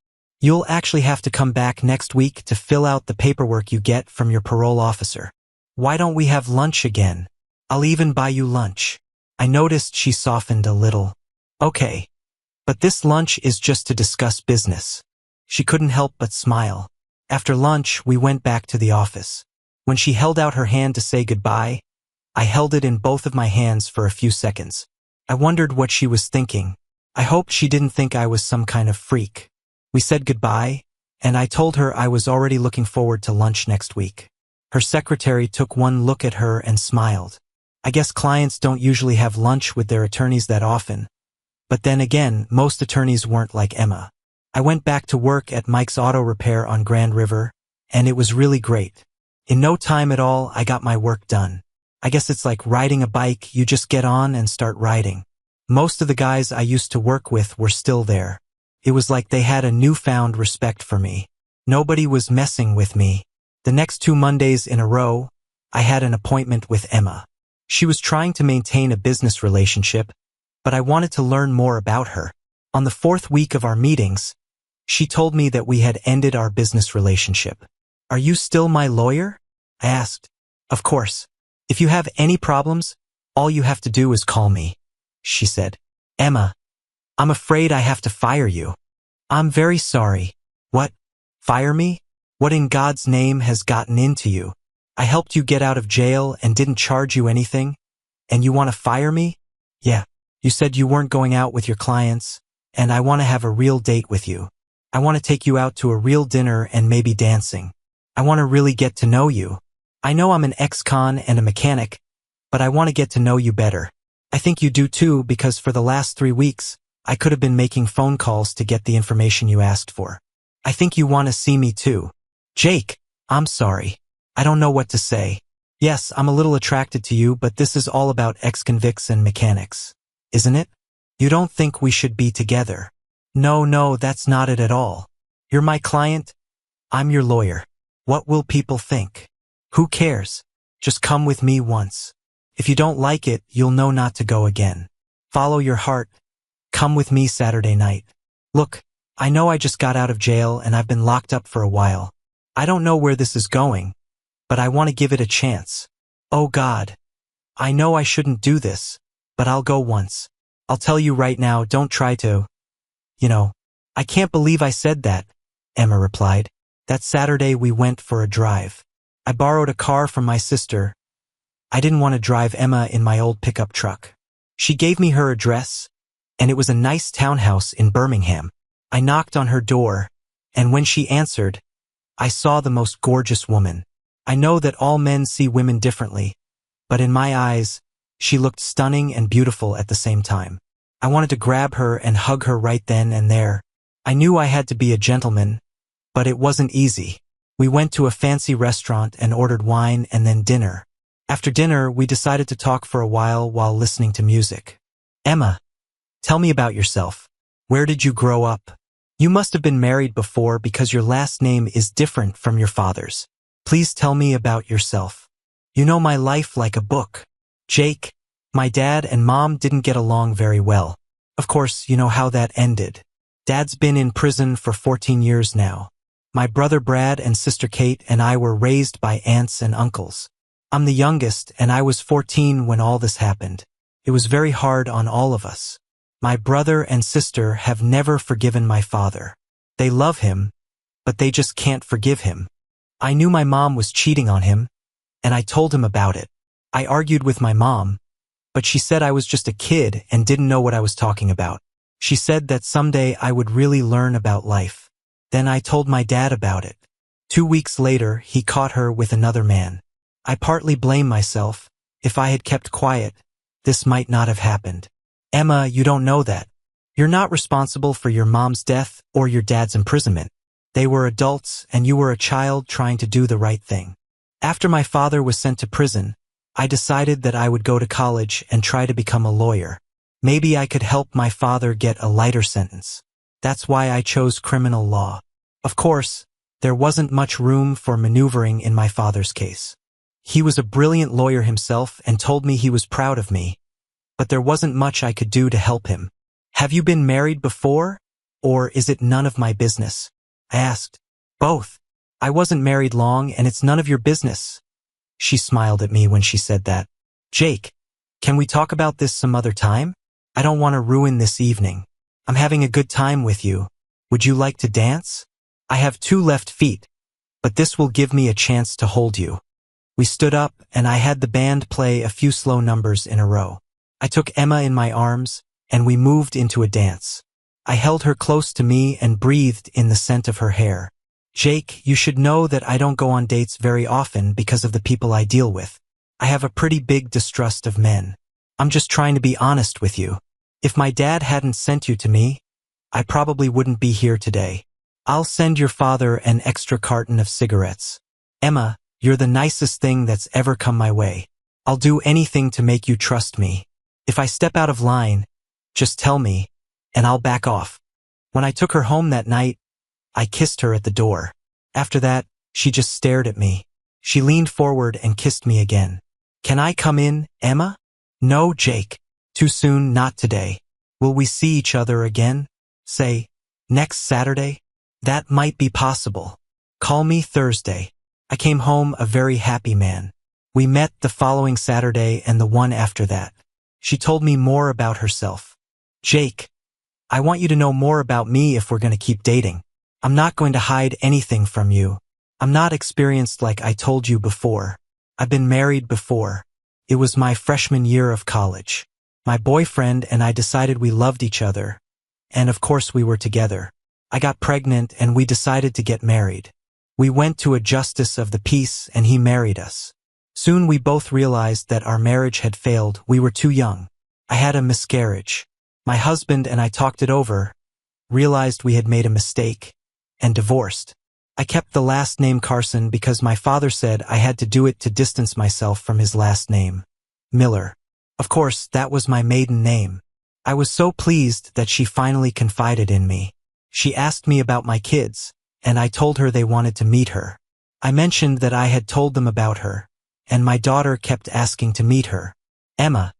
You'll actually have to come back next week to fill out the paperwork you get from your parole officer. Why don't we have lunch again? I'll even buy you lunch. I noticed she softened a little. Okay. But this lunch is just to discuss business. She couldn't help but smile. After lunch, we went back to the office. When she held out her hand to say goodbye, I held it in both of my hands for a few seconds. I wondered what she was thinking. I hoped she didn't think I was some kind of freak. We said goodbye, and I told her I was already looking forward to lunch next week. Her secretary took one look at her and smiled. I guess clients don't usually have lunch with their attorneys that often. But then again, most attorneys weren't like Emma. I went back to work at Mike's Auto Repair on Grand River, and it was really great. In no time at all, I got my work done. I guess it's like riding a bike, you just get on and start riding. Most of the guys I used to work with were still there. It was like they had a newfound respect for me. Nobody was messing with me. The next 2 Mondays in a row, I had an appointment with Emma. She was trying to maintain a business relationship, but I wanted to learn more about her. On the 4th week of our meetings, she told me that we had ended our business relationship. Are you still my lawyer? I asked. Of course. If you have any problems, all you have to do is call me, she said. Emma, I'm afraid I have to fire you. I'm very sorry. What? Fire me? What in God's name has gotten into you? I helped you get out of jail and didn't charge you anything, and you want to fire me? Yeah. You said you weren't going out with your clients, and I want to have a real date with you. I want to take you out to a real dinner and maybe dancing. I want to really get to know you. I know I'm an ex-con and a mechanic, but I want to get to know you better. I think you do too, because for the last 3 weeks, I could have been making phone calls to get the information you asked for. I think you want to see me too. Jake, I'm sorry. I don't know what to say. Yes, I'm a little attracted to you, but this is all about ex-convicts and mechanics. Isn't it? You don't think we should be together? No, that's not it at all. You're my client. I'm your lawyer. What will people think? Who cares? Just come with me once. If you don't like it, you'll know not to go again. Follow your heart. Come with me Saturday night. Look, I know I just got out of jail and I've been locked up for a while. I don't know where this is going, but I want to give it a chance. Oh God. I know I shouldn't do this, but I'll go once. I'll tell you right now, don't try to. I can't believe I said that, Emma replied. That Saturday we went for a drive. I borrowed a car from my sister. I didn't want to drive Emma in my old pickup truck. She gave me her address, and it was a nice townhouse in Birmingham. I knocked on her door, and when she answered, I saw the most gorgeous woman. I know that all men see women differently, but in my eyes, she looked stunning and beautiful at the same time. I wanted to grab her and hug her right then and there. I knew I had to be a gentleman, but it wasn't easy. We went to a fancy restaurant and ordered wine and then dinner. After dinner, we decided to talk for a while listening to music. Emma, tell me about yourself. Where did you grow up? You must have been married before because your last name is different from your father's. Please tell me about yourself. You know my life like a book. Jake, my dad and mom didn't get along very well. Of course, you know how that ended. Dad's been in prison for 14 years now. My brother Brad and sister Kate and I were raised by aunts and uncles. I'm the youngest and I was 14 when all this happened. It was very hard on all of us. My brother and sister have never forgiven my father. They love him, but they just can't forgive him. I knew my mom was cheating on him, and I told him about it. I argued with my mom, but she said I was just a kid and didn't know what I was talking about. She said that someday I would really learn about life. Then I told my dad about it. 2 weeks later, he caught her with another man. I partly blame myself. If I had kept quiet, this might not have happened. Emma, you don't know that. You're not responsible for your mom's death or your dad's imprisonment. They were adults and you were a child trying to do the right thing. After my father was sent to prison, I decided that I would go to college and try to become a lawyer. Maybe I could help my father get a lighter sentence. That's why I chose criminal law. Of course, there wasn't much room for maneuvering in my father's case. He was a brilliant lawyer himself and told me he was proud of me, but there wasn't much I could do to help him. Have you been married before, or is it none of my business? I asked. Both. I wasn't married long and it's none of your business. She smiled at me when she said that. Jake, can we talk about this some other time? I don't want to ruin this evening. I'm having a good time with you. Would you like to dance? I have 2 left feet, but this will give me a chance to hold you. We stood up and I had the band play a few slow numbers in a row. I took Emma in my arms and we moved into a dance. I held her close to me and breathed in the scent of her hair. Jake, you should know that I don't go on dates very often because of the people I deal with. I have a pretty big distrust of men. I'm just trying to be honest with you. If my dad hadn't sent you to me, I probably wouldn't be here today. I'll send your father an extra carton of cigarettes. Emma, you're the nicest thing that's ever come my way. I'll do anything to make you trust me. If I step out of line, just tell me, and I'll back off. When I took her home that night, I kissed her at the door. After that, she just stared at me. She leaned forward and kissed me again. Can I come in, Emma? No, Jake. Too soon, not today. Will we see each other again? Say, next Saturday? That might be possible. Call me Thursday. I came home a very happy man. We met the following Saturday and the one after that. She told me more about herself. Jake, I want you to know more about me if we're going to keep dating. I'm not going to hide anything from you. I'm not experienced like I told you before. I've been married before. It was my freshman year of college. My boyfriend and I decided we loved each other. And of course we were together. I got pregnant and we decided to get married. We went to a justice of the peace and he married us. Soon we both realized that our marriage had failed. We were too young. I had a miscarriage. My husband and I talked it over, realized we had made a mistake, and divorced. I kept the last name Carson because my father said I had to do it to distance myself from his last name, Miller. Of course, that was my maiden name. I was so pleased that she finally confided in me. She asked me about my kids, and I told her they wanted to meet her. I mentioned that I had told them about her, and my daughter kept asking to meet her. Emma,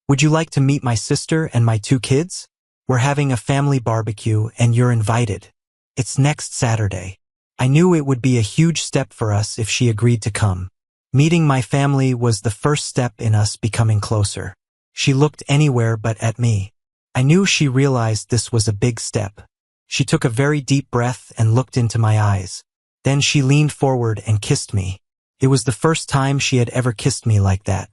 would you like to meet my sister and my 2 kids? We're having a family barbecue and you're invited. It's next Saturday. I knew it would be a huge step for us if she agreed to come. Meeting my family was the first step in us becoming closer. She looked anywhere but at me. I knew she realized this was a big step. She took a very deep breath and looked into my eyes. Then she leaned forward and kissed me. It was the first time she had ever kissed me like that.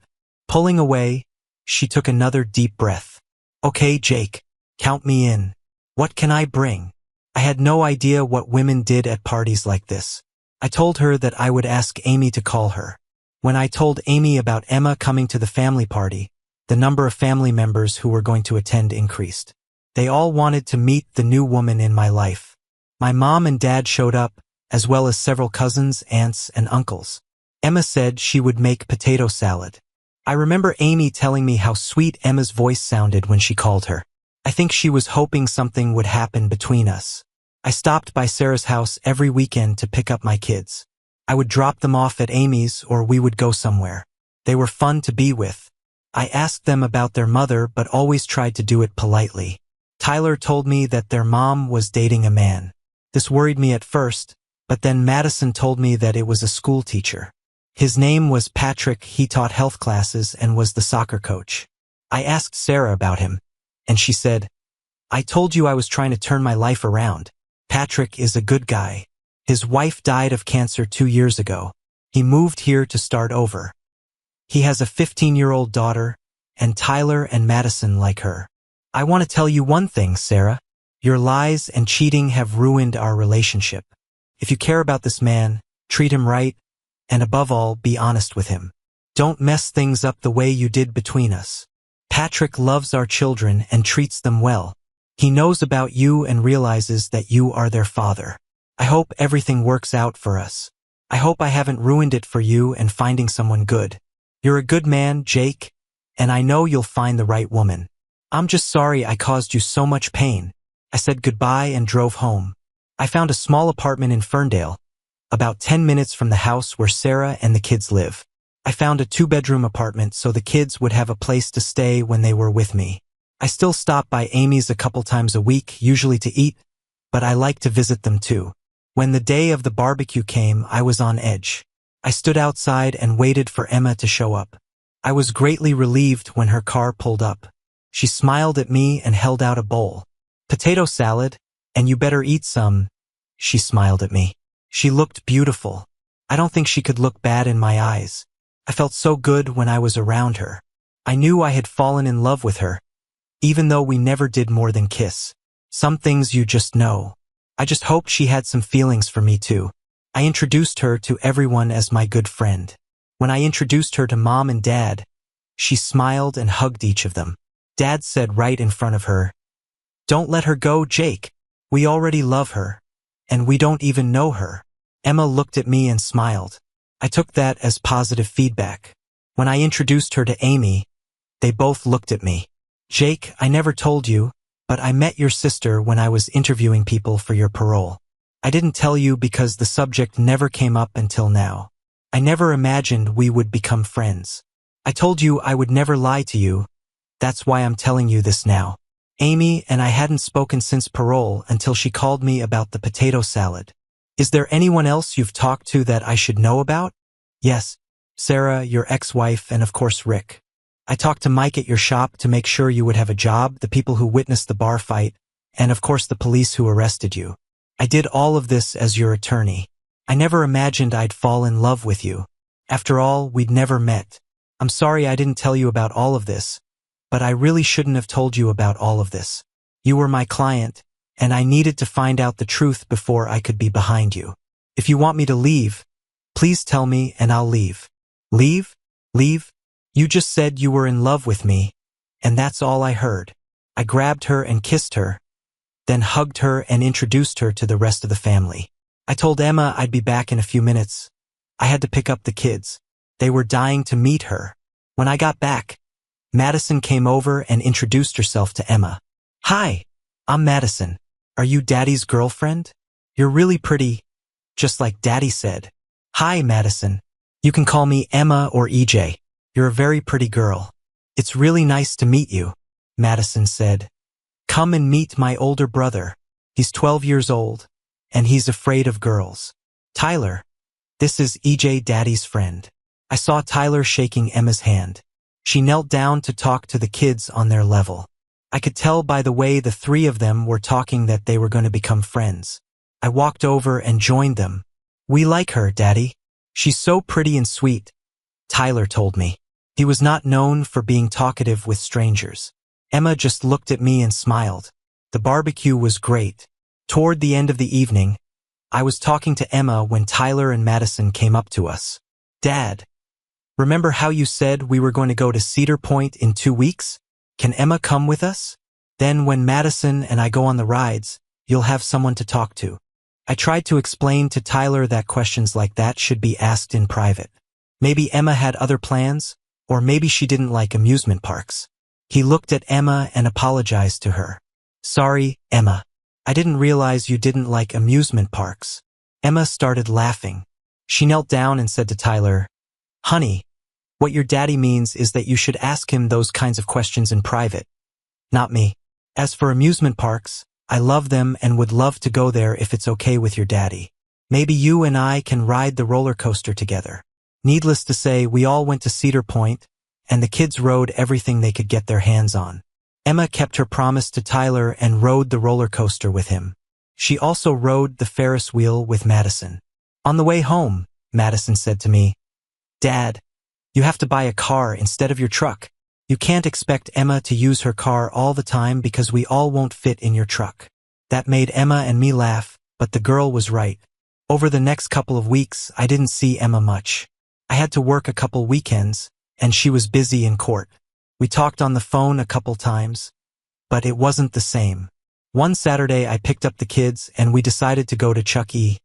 Pulling away, she took another deep breath. Okay, Jake, count me in. What can I bring? I had no idea what women did at parties like this. I told her that I would ask Amy to call her. When I told Amy about Emma coming to the family party, the number of family members who were going to attend increased. They all wanted to meet the new woman in my life. My mom and dad showed up, as well as several cousins, aunts, and uncles. Emma said she would make potato salad. I remember Amy telling me how sweet Emma's voice sounded when she called her. I think she was hoping something would happen between us. I stopped by Sarah's house every weekend to pick up my kids. I would drop them off at Amy's or we would go somewhere. They were fun to be with. I asked them about their mother but always tried to do it politely. Tyler told me that their mom was dating a man. This worried me at first, but then Madison told me that it was a school teacher. His name was Patrick, he taught health classes and was the soccer coach. I asked Sarah about him, and she said, "I told you I was trying to turn my life around. Patrick is a good guy. His wife died of cancer 2 years ago. He moved here to start over. He has a 15-year-old daughter, and Tyler and Madison like her. I want to tell you one thing, Sarah. Your lies and cheating have ruined our relationship. If you care about this man, treat him right, and above all, be honest with him. Don't mess things up the way you did between us. Patrick loves our children and treats them well. He knows about you and realizes that you are their father. I hope everything works out for us. I hope I haven't ruined it for you and finding someone good. You're a good man, Jake, and I know you'll find the right woman. I'm just sorry I caused you so much pain." I said goodbye and drove home. I found a small apartment in Ferndale, about 10 minutes from the house where Sarah and the kids live. I found a 2-bedroom apartment so the kids would have a place to stay when they were with me. I still stop by Amy's a couple times a week, usually to eat, but I like to visit them too. When the day of the barbecue came, I was on edge. I stood outside and waited for Emma to show up. I was greatly relieved when her car pulled up. She smiled at me and held out a bowl. "Potato salad, and you better eat some." She smiled at me. She looked beautiful. I don't think she could look bad in my eyes. I felt so good when I was around her. I knew I had fallen in love with her, even though we never did more than kiss. Some things you just know. I just hoped she had some feelings for me too. I introduced her to everyone as my good friend. When I introduced her to Mom and Dad, she smiled and hugged each of them. Dad said right in front of her, "Don't let her go, Jake. We already love her, and we don't even know her." Emma looked at me and smiled. I took that as positive feedback. When I introduced her to Amy, they both looked at me. "Jake, I never told you, but I met your sister when I was interviewing people for your parole. I didn't tell you because the subject never came up until now. I never imagined we would become friends. I told you I would never lie to you. That's why I'm telling you this now." Amy and I hadn't spoken since parole until she called me about the potato salad. "Is there anyone else you've talked to that I should know about?" "Yes, Sarah, your ex-wife, and of course Rick. I talked to Mike at your shop to make sure you would have a job, the people who witnessed the bar fight, and of course the police who arrested you. I did all of this as your attorney. I never imagined I'd fall in love with you. After all, we'd never met. I'm sorry I didn't tell you about all of this, but I really shouldn't have told you about all of this. You were my client, and I needed to find out the truth before I could be behind you. If you want me to leave, please tell me and I'll leave." "Leave? Leave? You just said you were in love with me, and that's all I heard." I grabbed her and kissed her, then hugged her and introduced her to the rest of the family. I told Emma I'd be back in a few minutes. I had to pick up the kids. They were dying to meet her. When I got back, Madison came over and introduced herself to Emma. "Hi, I'm Madison. Are you Daddy's girlfriend? You're really pretty, just like Daddy said." "Hi, Madison. You can call me Emma or EJ. You're a very pretty girl. It's really nice to meet you," Madison said. "Come and meet my older brother. He's 12 years old, and he's afraid of girls. Tyler, this is EJ, Daddy's friend." I saw Tyler shaking Emma's hand. She knelt down to talk to the kids on their level. I could tell by the way the three of them were talking that they were going to become friends. I walked over and joined them. "We like her, Daddy. She's so pretty and sweet," Tyler told me. He was not known for being talkative with strangers. Emma just looked at me and smiled. The barbecue was great. Toward the end of the evening, I was talking to Emma when Tyler and Madison came up to us. "Dad, remember how you said we were going to go to Cedar Point in 2 weeks? Can Emma come with us? Then when Madison and I go on the rides, you'll have someone to talk to." I tried to explain to Tyler that questions like that should be asked in private. Maybe Emma had other plans, or maybe she didn't like amusement parks. He looked at Emma and apologized to her. "Sorry, Emma. I didn't realize you didn't like amusement parks." Emma started laughing. She knelt down and said to Tyler, "Honey, what your daddy means is that you should ask him those kinds of questions in private, not me. As for amusement parks, I love them and would love to go there if it's okay with your daddy. Maybe you and I can ride the roller coaster together." Needless to say, we all went to Cedar Point, and the kids rode everything they could get their hands on. Emma kept her promise to Tyler and rode the roller coaster with him. She also rode the Ferris wheel with Madison. On the way home, Madison said to me, "Dad, you have to buy a car instead of your truck. You can't expect Emma to use her car all the time because we all won't fit in your truck." That made Emma and me laugh, but the girl was right. Over the next couple of weeks, I didn't see Emma much. I had to work a couple weekends, and she was busy in court. We talked on the phone a couple times, but it wasn't the same. One Saturday, I picked up the kids, and we decided to go to Chuck E.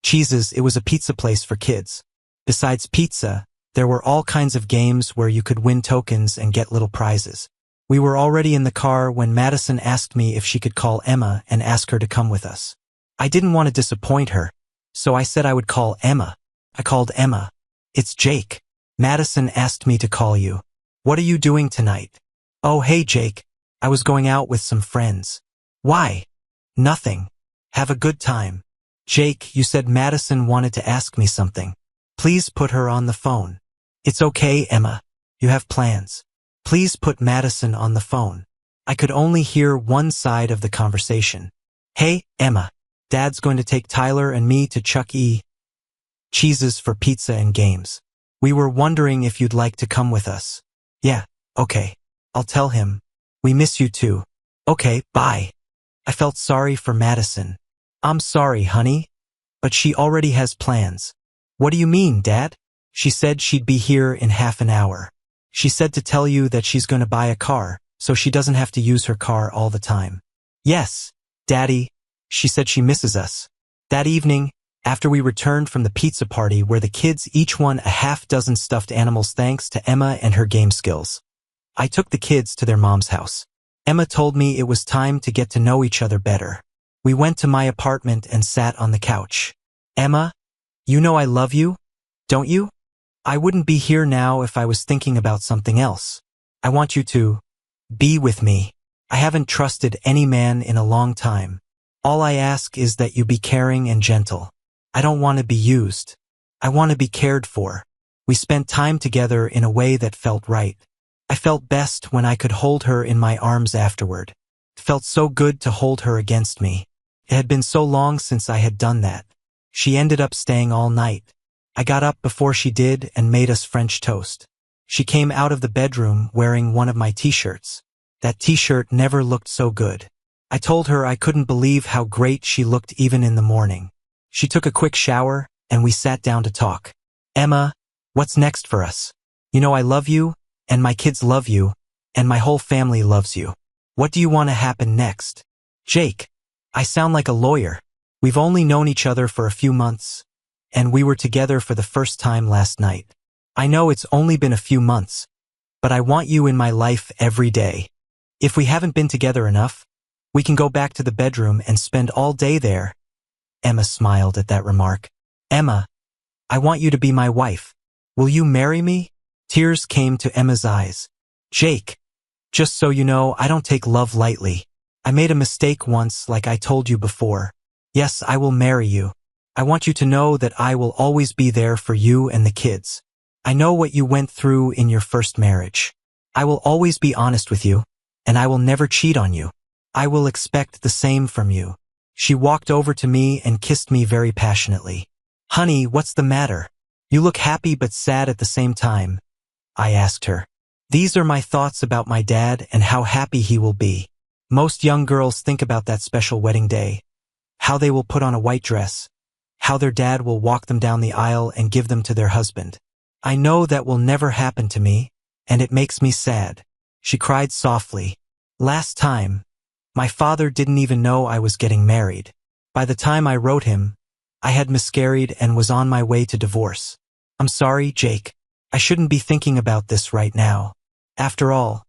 Cheese's. It was a pizza place for kids. Besides pizza, there were all kinds of games where you could win tokens and get little prizes. We were already in the car when Madison asked me if she could call Emma and ask her to come with us. I didn't want to disappoint her, so I said I would call Emma. I called Emma. "It's Jake. Madison asked me to call you. What are you doing tonight?" "Oh, hey, Jake. I was going out with some friends." "Why?" "Nothing. Have a good time." "Jake, you said Madison wanted to ask me something. Please put her on the phone." "It's okay, Emma. You have plans. Please put Madison on the phone." I could only hear one side of the conversation. "Hey, Emma. Dad's going to take Tyler and me to Chuck E. Cheese's for pizza and games. We were wondering if you'd like to come with us." "Yeah, okay. I'll tell him. We miss you too." "Okay, bye." I felt sorry for Madison. "I'm sorry, honey, but she already has plans." "What do you mean, Dad?" "She said she'd be here in half an hour. She said to tell you that she's going to buy a car, so she doesn't have to use her car all the time." "Yes, Daddy. She said she misses us." That evening, after we returned from the pizza party where the kids each won a half-dozen stuffed animals thanks to Emma and her game skills, I took the kids to their mom's house. Emma told me it was time to get to know each other better. We went to my apartment and sat on the couch. "Emma, you know I love you, don't you? I wouldn't be here now if I was thinking about something else. I want you to be with me. I haven't trusted any man in a long time. All I ask is that you be caring and gentle. I don't want to be used. I want to be cared for." We spent time together in a way that felt right. I felt best when I could hold her in my arms afterward. It felt so good to hold her against me. It had been so long since I had done that. She ended up staying all night. I got up before she did and made us French toast. She came out of the bedroom wearing one of my t-shirts. That t-shirt never looked so good. I told her I couldn't believe how great she looked even in the morning. She took a quick shower, and we sat down to talk. "Emma, what's next for us? You know I love you, and my kids love you, and my whole family loves you. What do you want to happen next?" "Jake, I sound like a lawyer. We've only known each other for a few months, and we were together for the first time last night. I know it's only been a few months, but I want you in my life every day. If we haven't been together enough, we can go back to the bedroom and spend all day there." Emma smiled at that remark. "Emma, I want you to be my wife. Will you marry me?" Tears came to Emma's eyes. "Jake, just so you know, I don't take love lightly. I made a mistake once, like I told you before. Yes, I will marry you. I want you to know that I will always be there for you and the kids. I know what you went through in your first marriage. I will always be honest with you, and I will never cheat on you. I will expect the same from you." She walked over to me and kissed me very passionately. "Honey, what's the matter? You look happy but sad at the same time," I asked her. "These are my thoughts about my dad and how happy he will be. Most young girls think about that special wedding day, how they will put on a white dress, how their dad will walk them down the aisle and give them to their husband. I know that will never happen to me, and it makes me sad." She cried softly. "Last time, my father didn't even know I was getting married. By the time I wrote him, I had miscarried and was on my way to divorce. I'm sorry, Jake. I shouldn't be thinking about this right now. After all,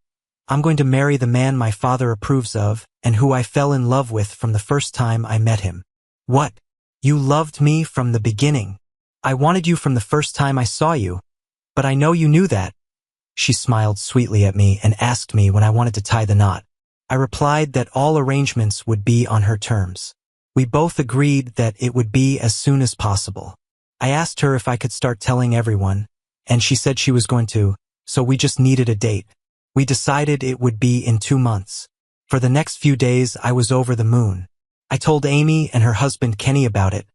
I'm going to marry the man my father approves of and who I fell in love with from the first time I met him." "What? You loved me from the beginning?" I wanted you from the first time I saw you, but I know you knew that. She smiled sweetly at me and asked me when I wanted to tie the knot. I replied that all arrangements would be on her terms. We both agreed that it would be as soon as possible. I asked her if I could start telling everyone, and she said she was going to, so we just needed a date. We decided it would be in 2 months. For the next few days, I was over the moon. I told Amy and her husband Kenny about it.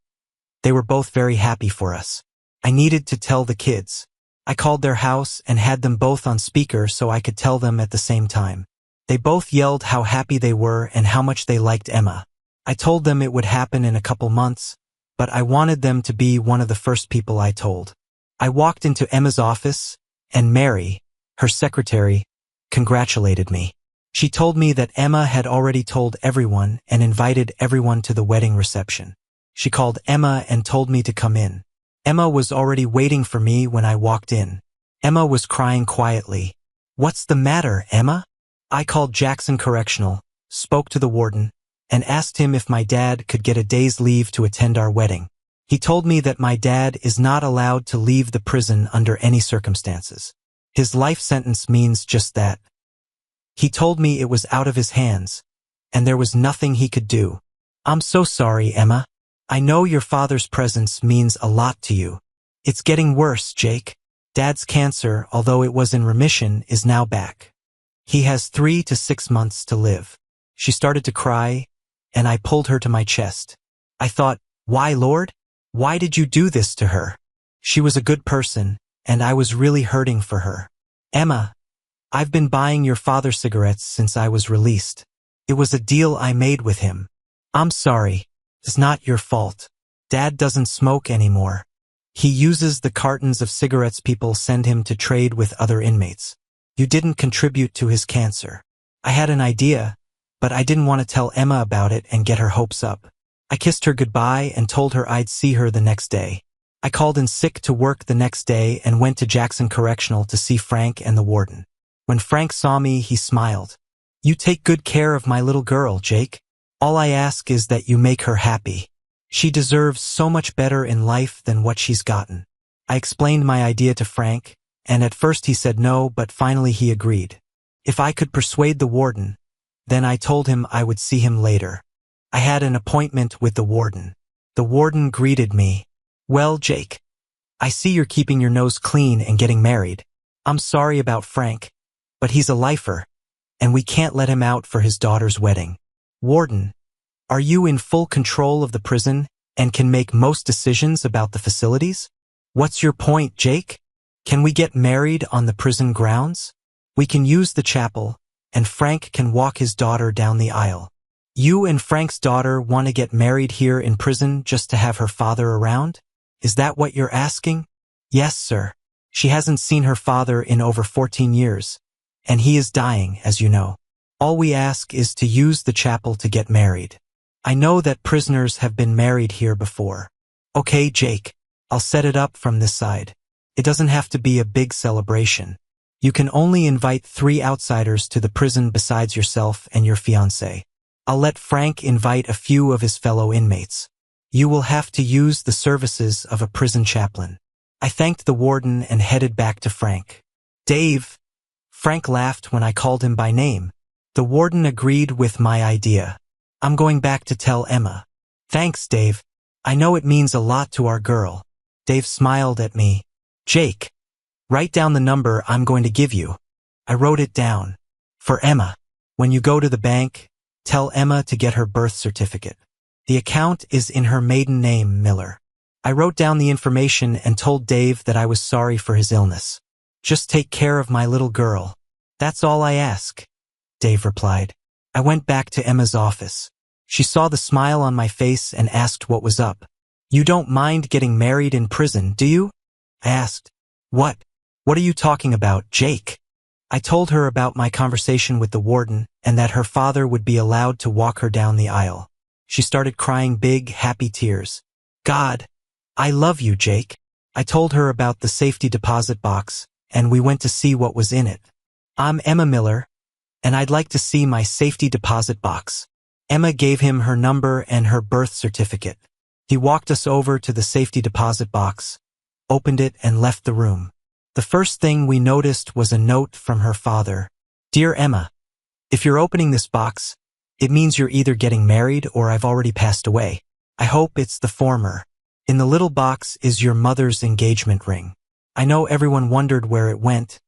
They were both very happy for us. I needed to tell the kids. I called their house and had them both on speaker so I could tell them at the same time. They both yelled how happy they were and how much they liked Emma. I told them it would happen in a couple months, but I wanted them to be one of the first people I told. I walked into Emma's office, and Mary, her secretary, congratulated me. She told me that Emma had already told everyone and invited everyone to the wedding reception. She called Emma and told me to come in. Emma was already waiting for me when I walked in. Emma was crying quietly. "What's the matter, Emma?" I called Jackson Correctional, spoke to the warden, and asked him if my dad could get a day's leave to attend our wedding. He told me that my dad is not allowed to leave the prison under any circumstances. His life sentence means just that. He told me it was out of his hands, and there was nothing he could do. "I'm so sorry, Emma. I know your father's presence means a lot to you. It's getting worse, Jake. Dad's cancer, although it was in remission, is now back. He has 3 to 6 months to live." She started to cry, and I pulled her to my chest. I thought, why, Lord? Why did you do this to her? She was a good person, and I was really hurting for her. "Emma, I've been buying your father cigarettes since I was released. It was a deal I made with him. I'm sorry. It's not your fault. Dad doesn't smoke anymore. He uses the cartons of cigarettes people send him to trade with other inmates. You didn't contribute to his cancer." I had an idea, but I didn't want to tell Emma about it and get her hopes up. I kissed her goodbye and told her I'd see her the next day. I called in sick to work the next day and went to Jackson Correctional to see Frank and the warden. When Frank saw me, he smiled. "You take good care of my little girl, Jake. All I ask is that you make her happy. She deserves so much better in life than what she's gotten." I explained my idea to Frank, and at first he said no, but finally he agreed. If I could persuade the warden, then I told him I would see him later. I had an appointment with the warden. The warden greeted me. "Well, Jake, I see you're keeping your nose clean and getting married. I'm sorry about Frank, but he's a lifer, and we can't let him out for his daughter's wedding." "Warden, are you in full control of the prison and can make most decisions about the facilities? What's your point, Jake? Can we get married on the prison grounds? We can use the chapel, and Frank can walk his daughter down the aisle." "You and Frank's daughter want to get married here in prison just to have her father around? Is that what you're asking?" "Yes, sir. She hasn't seen her father in over 14 years, and he is dying, as you know. All we ask is to use the chapel to get married. I know that prisoners have been married here before." "Okay, Jake, I'll set it up from this side. It doesn't have to be a big celebration. You can only invite 3 outsiders to the prison besides yourself and your fiancé. I'll let Frank invite a few of his fellow inmates. You will have to use the services of a prison chaplain." I thanked the warden and headed back to Frank. "Dave." Frank laughed when I called him by name. The warden agreed with my idea. "I'm going back to tell Emma." "Thanks, Dave. I know it means a lot to our girl." Dave smiled at me. "Jake, write down the number I'm going to give you." I wrote it down. "For Emma. When you go to the bank, tell Emma to get her birth certificate. The account is in her maiden name, Miller." I wrote down the information and told Dave that I was sorry for his illness. "Just take care of my little girl. That's all I ask," Dave replied. I went back to Emma's office. She saw the smile on my face and asked what was up. "You don't mind getting married in prison, do you?" I asked. What are you talking about, Jake?" I told her about my conversation with the warden and that her father would be allowed to walk her down the aisle. She started crying big, happy tears. "God, I love you, Jake." I told her about the safety deposit box, and we went to see what was in it. "I'm Emma Miller, and I'd like to see my safety deposit box." Emma gave him her number and her birth certificate. He walked us over to the safety deposit box, opened it, and left the room. The first thing we noticed was a note from her father. "Dear Emma, if you're opening this box, it means you're either getting married or I've already passed away. I hope it's the former. In the little box is your mother's engagement ring. I know everyone wondered where it went,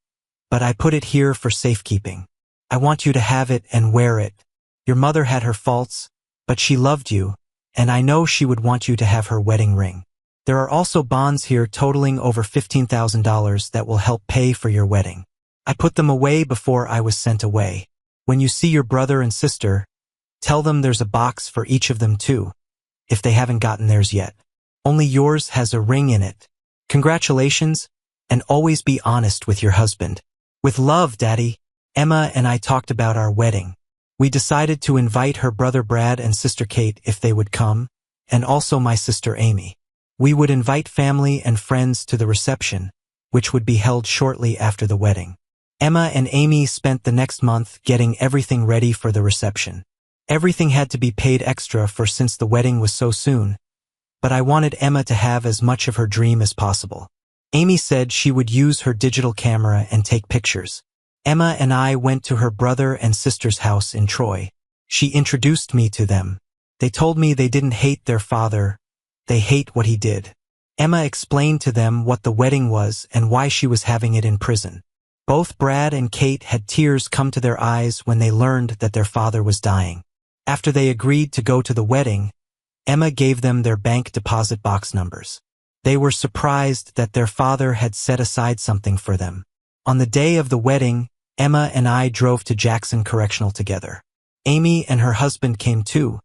but I put it here for safekeeping. I want you to have it and wear it. Your mother had her faults, but she loved you, and I know she would want you to have her wedding ring. There are also bonds here totaling over $15,000 that will help pay for your wedding. I put them away before I was sent away. When you see your brother and sister, tell them there's a box for each of them too, if they haven't gotten theirs yet. Only yours has a ring in it. Congratulations, and always be honest with your husband. With love, Daddy." Emma and I talked about our wedding. We decided to invite her brother Brad and sister Kate if they would come, and also my sister Amy. We would invite family and friends to the reception, which would be held shortly after the wedding. Emma and Amy spent the next month getting everything ready for the reception. Everything had to be paid extra for since the wedding was so soon, but I wanted Emma to have as much of her dream as possible. Amy said she would use her digital camera and take pictures. Emma and I went to her brother and sister's house in Troy. She introduced me to them. They told me they didn't hate their father, they hate what he did. Emma explained to them what the wedding was and why she was having it in prison. Both Brad and Kate had tears come to their eyes when they learned that their father was dying. After they agreed to go to the wedding, Emma gave them their bank deposit box numbers. They were surprised that their father had set aside something for them. On the day of the wedding, Emma and I drove to Jackson Correctional together. Amy and her husband came too,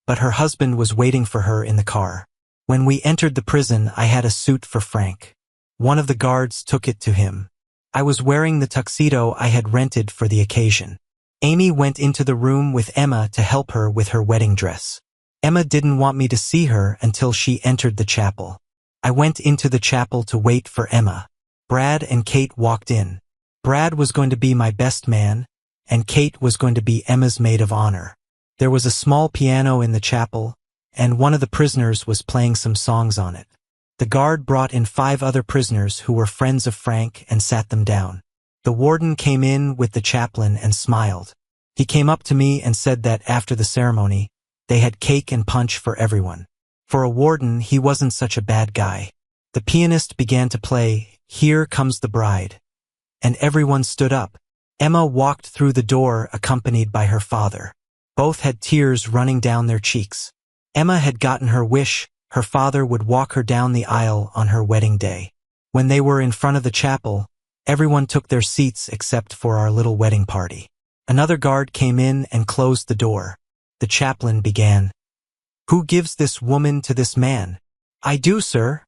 but her husband was waiting for her in the car. When we entered the prison, I had a suit for Frank. One of the guards took it to him. I was wearing the tuxedo I had rented for the occasion. Amy went into the room with Emma to help her with her wedding dress. Emma didn't want me to see her until she entered the chapel. I went into the chapel to wait for Emma. Brad and Kate walked in. Brad was going to be my best man, and Kate was going to be Emma's maid of honor. There was a small piano in the chapel, and one of the prisoners was playing some songs on it. The guard brought in 5 other prisoners who were friends of Frank and sat them down. The warden came in with the chaplain and smiled. He came up to me and said that after the ceremony, they had cake and punch for everyone. For a warden, he wasn't such a bad guy. The pianist began to play "Here Comes the Bride," and everyone stood up. Emma walked through the door accompanied by her father. Both had tears running down their cheeks. Emma had gotten her wish. Her father would walk her down the aisle on her wedding day. When they were in front of the chapel, everyone took their seats except for our little wedding party. Another guard came in and closed the door. The chaplain began, "Who gives this woman to this man?" "I do, sir,"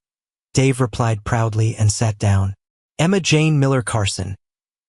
Dave replied proudly and sat down. "Emma Jane Miller Carson.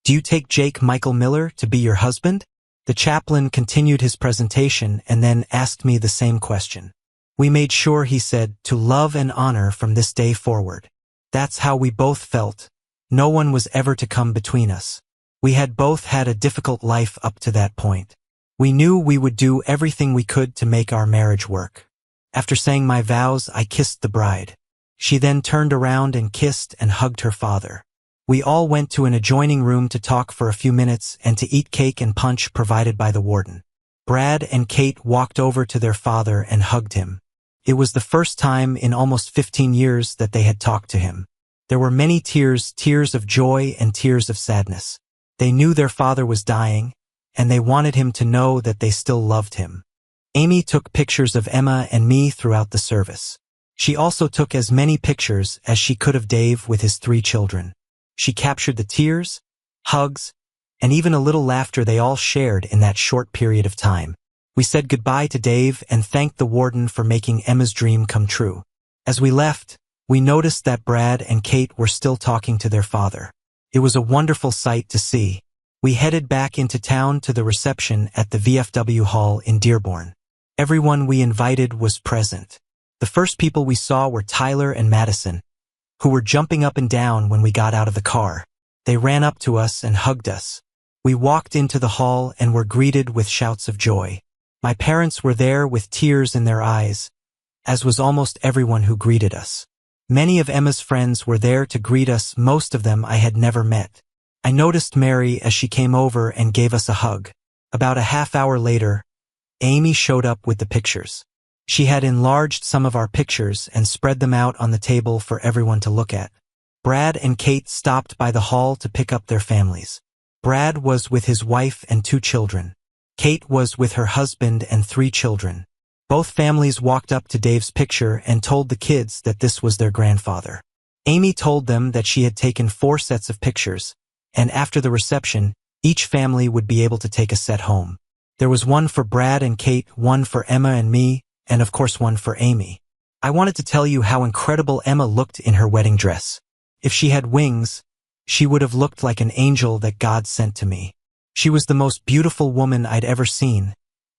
Do you take Jake Michael Miller to be your husband?" The chaplain continued his presentation and then asked me the same question. We made sure he said, "To love and honor from this day forward." That's how we both felt. No one was ever to come between us. We had both had a difficult life up to that point. We knew we would do everything we could to make our marriage work. After saying my vows, I kissed the bride. She then turned around and kissed and hugged her father. We all went to an adjoining room to talk for a few minutes and to eat cake and punch provided by the warden. Brad and Kate walked over to their father and hugged him. It was the first time in almost 15 years that they had talked to him. There were many tears, tears of joy and tears of sadness. They knew their father was dying, and they wanted him to know that they still loved him. Amy took pictures of Emma and me throughout the service. She also took as many pictures as she could of Dave with his 3 children. She captured the tears, hugs, and even a little laughter they all shared in that short period of time. We said goodbye to Dave and thanked the warden for making Emma's dream come true. As we left, we noticed that Brad and Kate were still talking to their father. It was a wonderful sight to see. We headed back into town to the reception at the VFW Hall in Dearborn. Everyone we invited was present. The first people we saw were Tyler and Madison, who were jumping up and down when we got out of the car. They ran up to us and hugged us. We walked into the hall and were greeted with shouts of joy. My parents were there with tears in their eyes, as was almost everyone who greeted us. Many of Emma's friends were there to greet us, most of them I had never met. I noticed Mary as she came over and gave us a hug. About a half hour later, Amy showed up with the pictures. She had enlarged some of our pictures and spread them out on the table for everyone to look at. Brad and Kate stopped by the hall to pick up their families. Brad was with his wife and 2 children. Kate was with her husband and 3 children. Both families walked up to Dave's picture and told the kids that this was their grandfather. Amy told them that she had taken 4 sets of pictures, and after the reception, each family would be able to take a set home. There was one for Brad and Kate, one for Emma and me, and of course one for Amy. I wanted to tell you how incredible Emma looked in her wedding dress. If she had wings, she would have looked like an angel that God sent to me. She was the most beautiful woman I'd ever seen,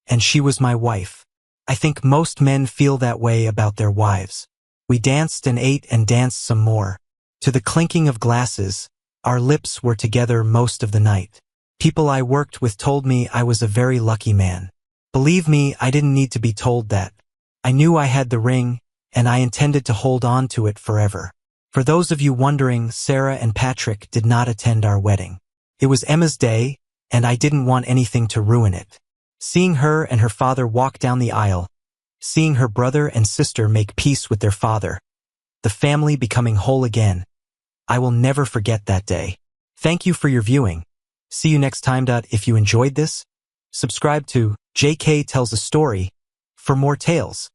and she was my wife. I think most men feel that way about their wives. We danced and ate and danced some more. To the clinking of glasses, our lips were together most of the night. People I worked with told me I was a very lucky man. Believe me, I didn't need to be told that. I knew I had the ring, and I intended to hold on to it forever. For those of you wondering, Sarah and Patrick did not attend our wedding. It was Emma's day, and I didn't want anything to ruin it. Seeing her and her father walk down the aisle, seeing her brother and sister make peace with their father, the family becoming whole again, I will never forget that day. Thank you for your viewing. See you next time. If you enjoyed this, subscribe to JK Tells a Story for more tales.